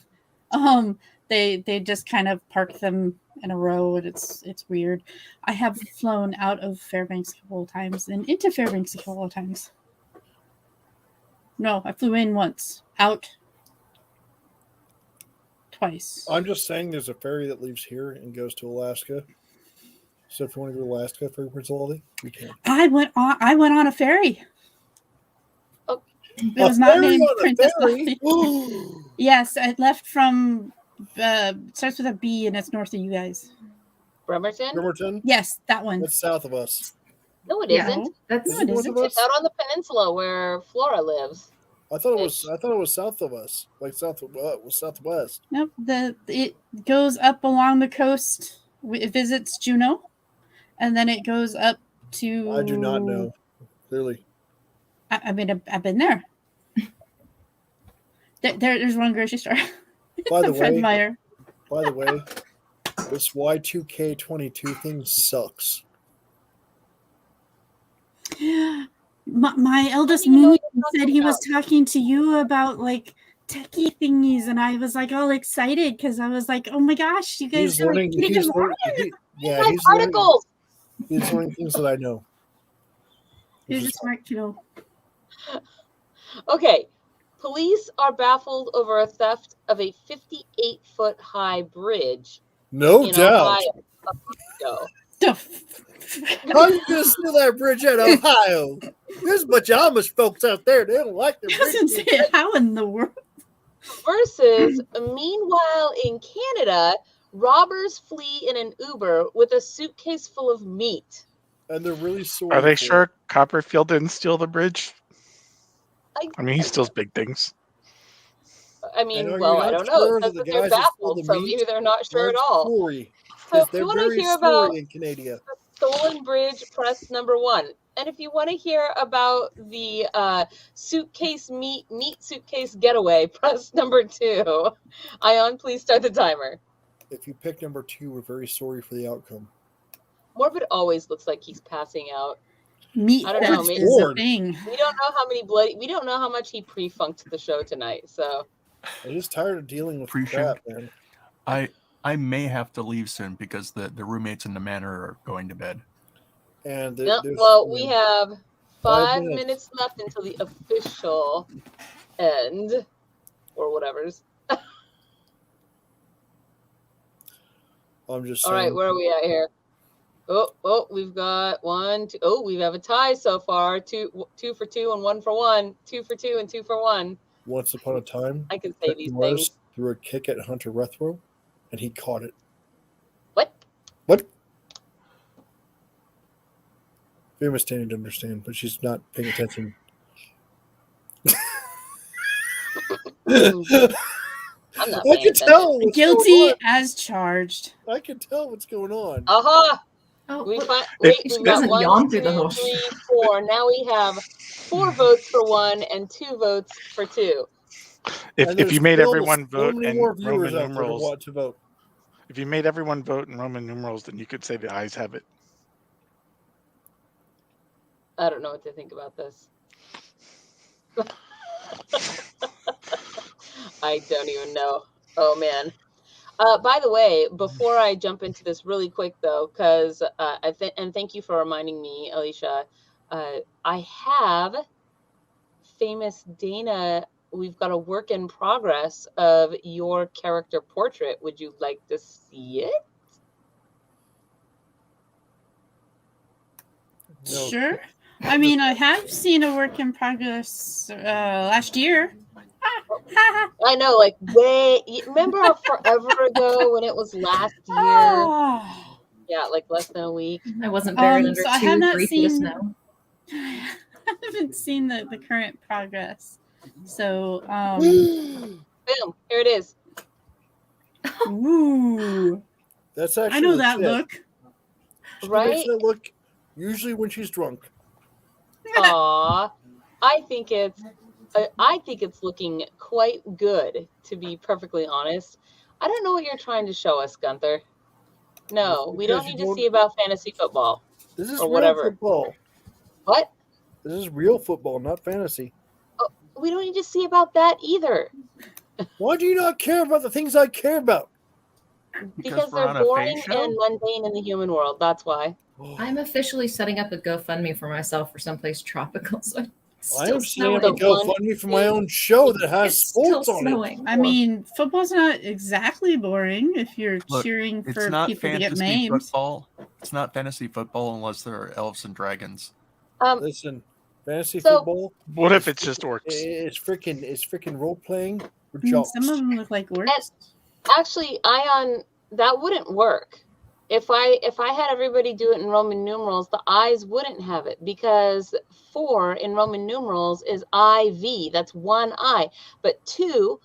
they just kind of park them in a row, and it's weird. I have flown out of Fairbanks a couple of times and into Fairbanks a couple of times. No, I flew in once, out twice. I'm just saying there's a ferry that leaves here and goes to Alaska. So if you want to go to Alaska for Brazil, you can. I went on a ferry. Oh. It was not ferry named on a Princess ferry? Latte. Yes, I left from starts with a B and it's north of you guys. Bremerton? Bremerton? Yes, that one. That's south of us. No, it Yeah. not That's Is it north of It's us? out on the peninsula where Flora lives. I thought it was south of us, like southwest. Nope. It goes up along the coast. It visits Juneau, and then it goes up to. I do not know. Clearly, I mean, I've been there. There's one grocery store. By the Fred way- Meyer. by the way, this Y2K22 thing sucks. My eldest even know Moon what you're said talking he was about. talking to you about like techie thingies, and I was like all excited because I was like, oh my gosh, you guys He's are like learning. getting He's along. learning. Yeah, Like he's learning. articles. He's learning things that I know. You're just smart, kiddo. Okay. Police are baffled over a theft of a 58-foot high bridge No in doubt. Ohio a month ago. The f- How you gonna steal that bridge at Ohio? There's a bunch of Amish folks out there. They don't like the I was gonna bridge. say, how in the world? Versus, meanwhile, in Canada, robbers flee in an Uber with a suitcase full of meat. And they're really sore. Are they for sure Copperfield didn't steal the bridge? I I mean, he steals big things. I mean, And are well, you I not don't know. sure It says that that the they're guys that stole baffled, the so meat maybe they're not sure at Aren't all. Sorry. So Because if you they're want to very hear about sorry in Canada. Stolen Bridge, press number 1. And if you want to hear about the suitcase meat suitcase getaway, press number 2. Ion, please start the timer. If you pick number 2, we're very sorry for the outcome. Morbid always looks like he's passing out. Meat I don't know, theft maybe- is a Lord. thing. We don't know how much he pre-funked the show tonight. So I'm just tired of dealing with Appreciate crap, man. I may have to leave soon because the roommates in the manor are going to bed. And no, there's- well, we have 5 minutes left until the official end, or whatever's. I'm just All saying. right, where are we at here? Oh, we've got 1, 2. Oh, we have a tie so far. Two for 2 and 1 for 1. 2 for 2 and 2 for 1. Once upon a time, I can say Chuck these Norris things. threw a kick at Hunter Rethrow, and he caught it. What? What? Family's standing to understand, but she's not paying attention. I'm not I paying can attention. tell what's Guilty going on. as charged. I can tell what's going on. Aha! Oh, We've she got doesn't 1, yawn through 2, the whole 3, 4. Now we have 4 votes for 1 and 2 votes for 2. And If there's you made still everyone so vote many in more viewers Roman out there to numerals, want to vote. if you made everyone vote in Roman numerals, then you could say the ayes have it. I don't know what to think about this. I don't even know. Oh, man. By the way, before I jump into this really quick, though, because and thank you for reminding me, Alicia, I have famous Dana. We've got a work in progress of your character portrait. Would you like to see it? No. Sure. I mean, I have seen a work in progress last year. I know, like remember how forever ago when it was last year? Oh. Yeah, like less than a week. I wasn't buried under So I have not 2-3 feet of seen. snow. I haven't seen the current progress. So, Boom! Here it is. ooh, That's actually I know that legit. look. She Right? makes that look usually when she's drunk. Aw, I think it's looking quite good, to be perfectly honest. I don't know what you're trying to show us, Gunther. No, we don't Because need you to don't- see about fantasy football. This is Or real whatever. football. What? This is real football, not fantasy. We don't need to see about that either. Why do you not care about the things I care about? Because we're they're on a Fae boring show? and mundane in the human world. That's why. I'm officially setting up a GoFundMe for myself for someplace tropical. So it's I still am setting up a snowing. GoFundMe for my own show that has It's still sports on it. snowing. I mean, football's not exactly boring if you're Look, cheering It's for not people to get fantasy maimed. football. It's not fantasy football unless there are elves and dragons. Listen, fantasy So- football. What if it's just orcs? It's freaking role playing for I mean, jocks. some of them look like orcs. Actually, Ion, that wouldn't work. If I had everybody do it in Roman numerals, the I's wouldn't have it because 4 in Roman numerals is IV. That's 1 I. But 2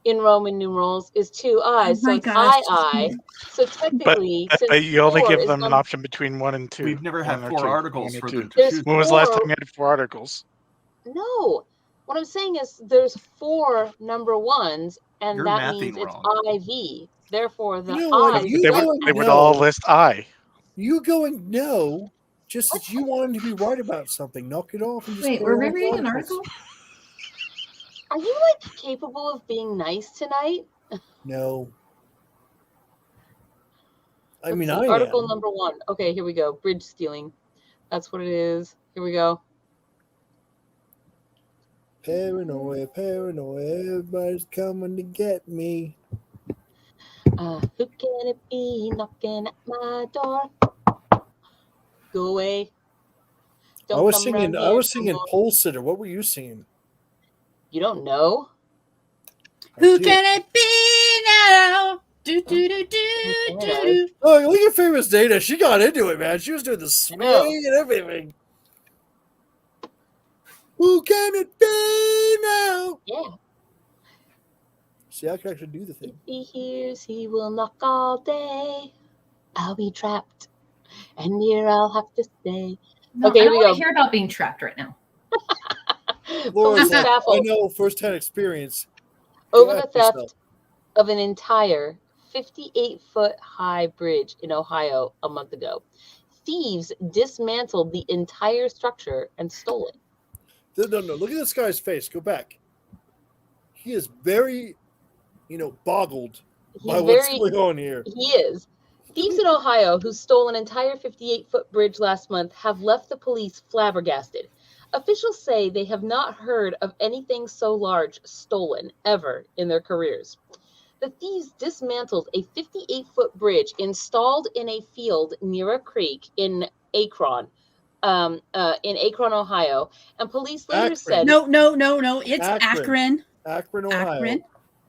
in Roman numerals is 2 I's. Oh So my it's gosh. I. So technically, But since you only 4 give is them an number- option between 1 and 2. We've never had 1 or 4 2, articles 1 or for 2. the There's truth. When was the last 4 time you had 4 articles? No. What I'm saying is there's 4 number 1s, and You're that mathing means it's wrong. IV. Therefore, the You know what? I's You They go would, and they would no. all list I. You going no, just as you wanted to be right about something. Knock it off and just Wait, go were we on with reading an articles. article? Are you like capable of being nice tonight? No. I Let's mean, see, I article am. number 1. Okay, here we go. Bridge stealing. That's what it is. Here we go. Paranoia, everybody's coming to get me. Who can it be knocking at my door? Go away. Don't I was come singing. round I here was no singing more. Pole Sitter. What were you singing? You don't know? I Who do. can it be now? Do do do do do. Oh, look at famous Dana. She got into it, man. She was doing the know. swing and everything. Who can it be now? Yeah. See, I can actually do the If thing. he hears, he will knock all day. I'll be trapped, and here I'll have to stay. No, Okay, I here don't we want go. to hear about being trapped right now. Laura's Police like, I baffled know firsthand experience. over Go the after theft yourself. of an entire 58-foot high bridge in Ohio a month ago. Thieves dismantled the entire structure and stole it. No. Look at this guy's face. Go back. He is very, boggled by He's what's very, going on here. he is. Thieves in Ohio who stole an entire 58-foot bridge last month have left the police flabbergasted. Officials say they have not heard of anything so large stolen ever in their careers. The thieves dismantled a 58-foot bridge installed in a field near a creek in Akron, Ohio, and police later Akron. said, No. It's Akron. Akron. Akron, Ohio. Akron.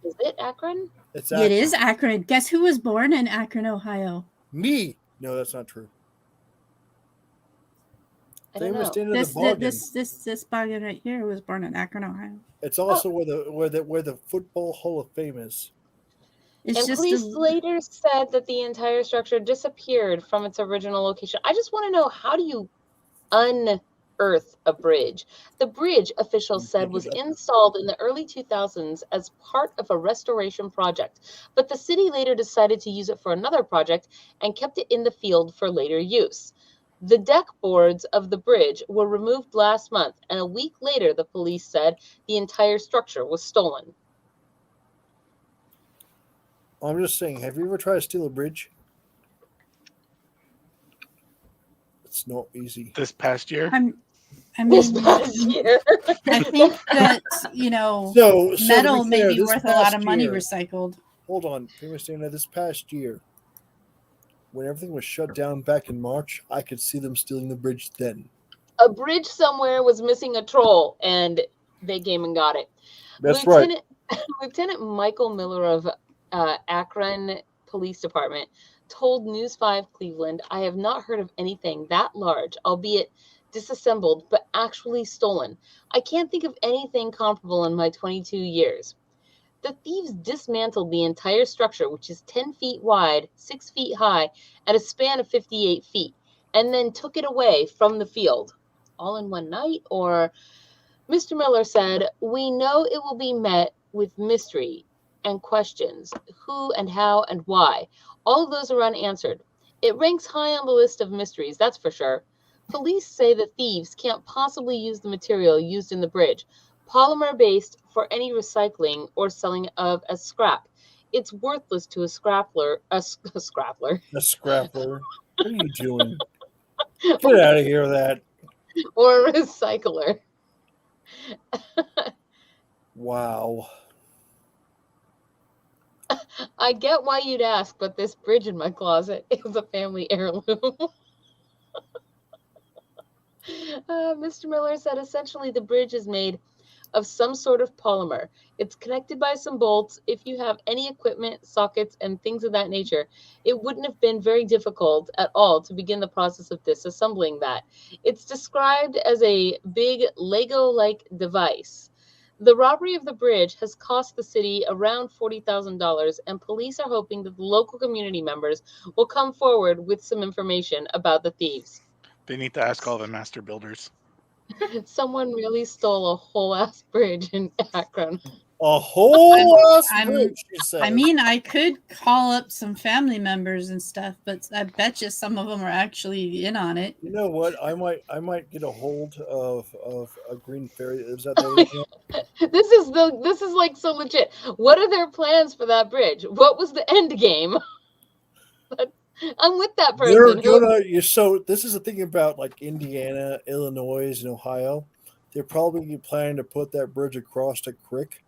"Is it Akron?" It's It is Akron. Guess who was born in Akron, Ohio? Me. No, that's not true. I don't know. This bargain right here was born in Akron, Ohio. It's also where the Football Hall of Fame is. It's And just police later said that the entire structure disappeared from its original location. I just want to know, how do you unearth a bridge? The bridge, officials said, was installed in the early 2000s as part of a restoration project, but the city later decided to use it for another project and kept it in the field for later use. The deck boards of the bridge were removed last month, and a week later, the police said the entire structure was stolen. I'm just saying, have you ever tried to steal a bridge? It's not easy. This past year? This past year. I think that, So metal to may clear, be this worth a lot of past money year- recycled. Hold on, this past year, when everything was shut down back in March, I could see them stealing the bridge then. A bridge somewhere was missing a troll, and they came and got it. That's right. Lieutenant Michael Miller of Akron Police Department told News 5 Cleveland, "I have not heard of anything that large, albeit disassembled, but actually stolen. I can't think of anything comparable in my 22 years." The thieves dismantled the entire structure, which is 10 feet wide, 6 feet high, and a span of 58 feet, and then took it away from the field. All in one night? Or, Mr. Miller said, "We know it will be met with mystery and questions. Who and how and why. All of those are unanswered. It ranks high on the list of mysteries, that's for sure. Police say the thieves can't possibly use the material used in the bridge, polymer-based, for any recycling or selling of as scrap. It's worthless to a scrappler. A scrappler. A scrappler. What are you doing? Get out of here with that. Or a recycler." Wow. I get why you'd ask, but this bridge in my closet is a family heirloom. Mr. Miller said essentially the bridge is made of some sort of polymer. It's connected by some bolts. If you have any equipment, sockets, and things of that nature, it wouldn't have been very difficult at all to begin the process of disassembling that. It's described as a big Lego-like device. The robbery of the bridge has cost the city around $40,000, and police are hoping that the local community members will come forward with some information about the thieves. They need to ask all the master builders. Someone really stole a whole ass bridge in Akron. A whole ass bridge, she said. I mean, I could call up some family members and stuff, but I bet you some of them are actually in on it. You know what? I might get a hold of a green fairy that lives out there. This is like so legit. What are their plans for that bridge? What was the end game? I'm with that person. So this is the thing about like Indiana, Illinois, and Ohio. They're probably planning to put that bridge across a creek.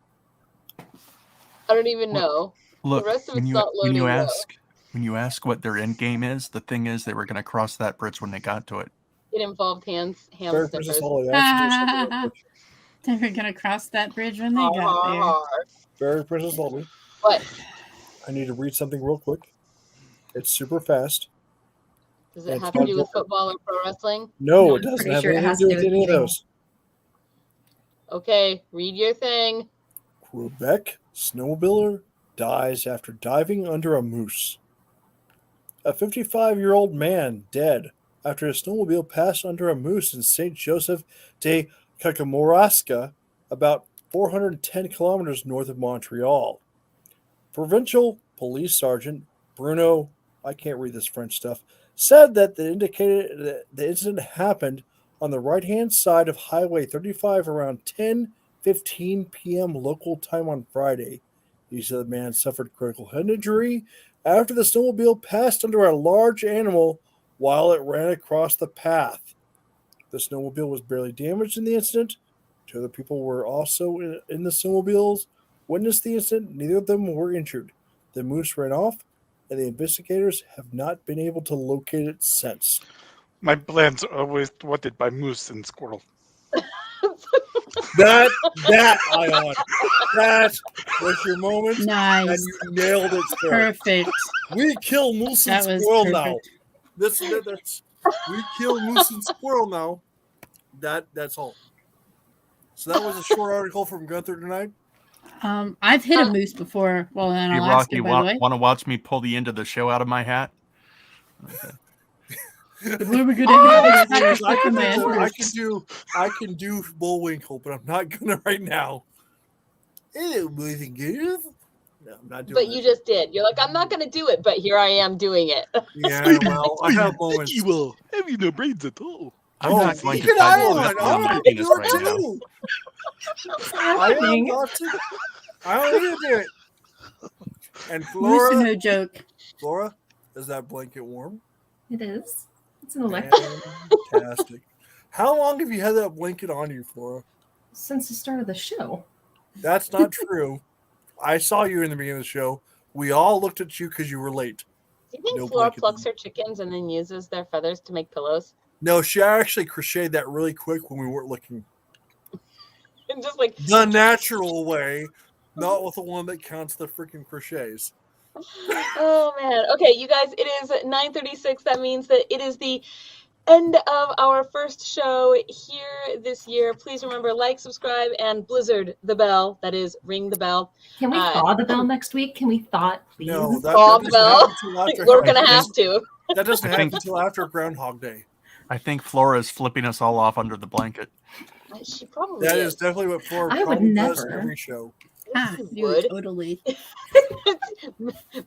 I don't even know. Look, the rest of when it's you, not when loading. you ask what their end game is, the thing is they were going to cross that bridge when they got to it. It involved ham Fair sniffers. Princess Holly, I have to do something real quick. They were gonna cross that bridge when they got Fair Princess Holly. What? I need to read something real quick. It's super fast. Does it have to do with football or pro wrestling? No, it doesn't have anything to do with any of those. Okay, read your thing. Quebec Snowmobiler dies after diving under a moose. A 55-year-old man dead after his snowmobile passed under a moose in St. Joseph de Kakamorasca, about 410 kilometers north of Montreal. Provincial Police Sergeant Bruno, I can't read this French stuff, said that indicated that the incident happened on the right-hand side of Highway 35 around 10:15 p.m. local time on Friday. He said the man suffered critical head injury after the snowmobile passed under a large animal while it ran across the path. The snowmobile was barely damaged in the incident. 2 other people were also in the snowmobiles. Witnessed the incident. Neither of them were injured. The moose ran off, and the investigators have not been able to locate it since. My plans are always thwarted by moose and squirrel. That Ion. That was your moment. Nice. And you nailed it, sir. Perfect. We kill moose and That was squirrel now. perfect. That's we kill moose and squirrel now. That's all. So that was a short article from Gunther tonight. I've hit a moose before while in Hey, Alaska, Rocky, by the way. want to watch me pull the end of the show out of my hat? Okay. But we were gonna hit I I can do Bullwinkle, but I'm not gonna right now. Hello, boys and girls. No, I'm not doing But it. you just did. You're like, I'm not going to do it, but here I am doing it. Yeah, well, I have moments. You will have no brains at all. I'm not going to even touch Ion, this I on my want penis to do right it now. too. I am toxic. I don't need to do it. And Moose Flora, no joke. Flora, is that blanket warm? It is. It's an electric. Fantastic. How long have you had that blanket on you, Flora? Since the start of the show. That's not true. I saw you in the beginning of the show. We all looked at you because you were late. Do you think No Flora blanket plucks on. her chickens and then uses their feathers to make pillows? No, she actually crocheted that really quick when we weren't looking. And just like The natural way, not with the one that counts the freaking crochets. Oh man. Okay, you guys, it is 9:36. That means that it is the end of our first show here this year. Please remember, like, subscribe, and blizzard the bell. That is, ring the bell. Can we thaw the bell next week? Can we thaw it, please? No, that Thaw doesn't the bell. happen until after We're gonna have to. That doesn't I happen think- until after Groundhog Day. I think Flora is flipping us all off under the blanket. She probably That is definitely what Flora I would probably does never. every show. Ah, You you would. totally.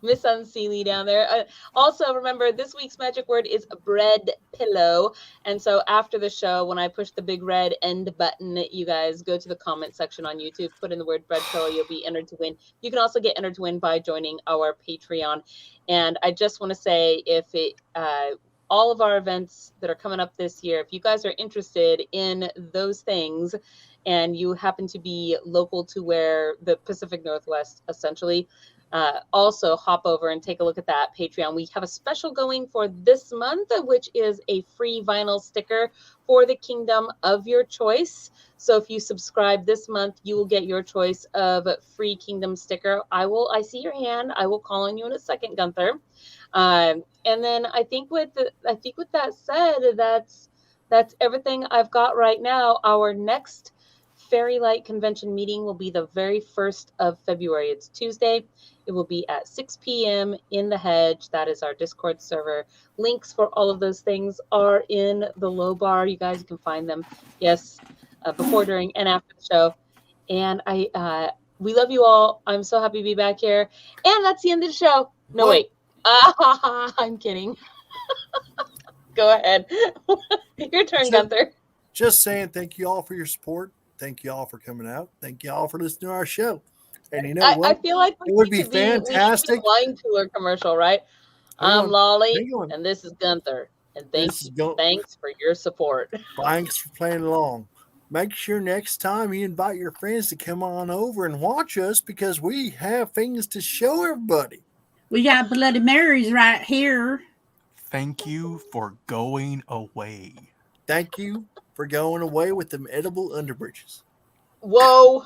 Miss Unseelie down there. Also, remember, this week's magic word is bread pillow. And so after the show, when I push the big red end button, you guys go to the comment section on YouTube, put in the word bread pillow, you'll be entered to win. You can also get entered to win by joining our Patreon. And I just want to say, if it all of our events that are coming up this year, if you guys are interested in those things and you happen to be local to where the Pacific Northwest, essentially, also hop over and take a look at that Patreon. We have a special going for this month, which is a free vinyl sticker for the kingdom of your choice. So if you subscribe this month, you will get your choice of free kingdom sticker. I see your hand. I will call on you in a second, Gunther. And then I think with that said, that's everything I've got right now. Our next Fairylight convention meeting will be the very 1st of February. It's Tuesday. It will be at 6 p.m. in the Hedge. That is our Discord server. Links for all of those things are in the low bar. You guys can find them, yes, before, during, and after the show. And we love you all. I'm so happy to be back here. And that's the end of the show. No, wait. I'm kidding. Go ahead. Your turn, Gunther. Just saying thank you all for your support. Thank you all for coming out. Thank you all for listening to our show. And you know I what? feel like It would we be should we should fantastic. a wine cooler commercial, right? Hang I'm on, Lolly, hang on. and this is Gunther. And This is thanks for your support. Thanks for playing along. Make sure next time you invite your friends to come on over and watch us because we have things to show everybody. We got Bloody Marys right here. Thank you for going away. Thank you for going away with them edible underbridges. Whoa.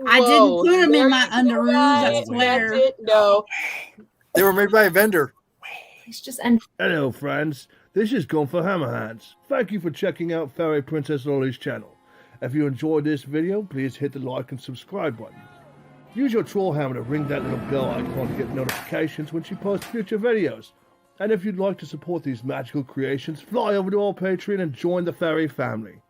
I didn't put them There in my you go, underoos, I guys. swear. That's it. No. They were made by a vendor. It's just end. Hello, friends. This is Gunther Hammerhands. Thank you for checking out Fairy Princess Lolly's channel. If you enjoyed this video, please hit the like and subscribe button. Use your troll hammer to ring that little bell icon to get notifications when she posts future videos. And if you'd like to support these magical creations, fly over to our Patreon and join the fairy family.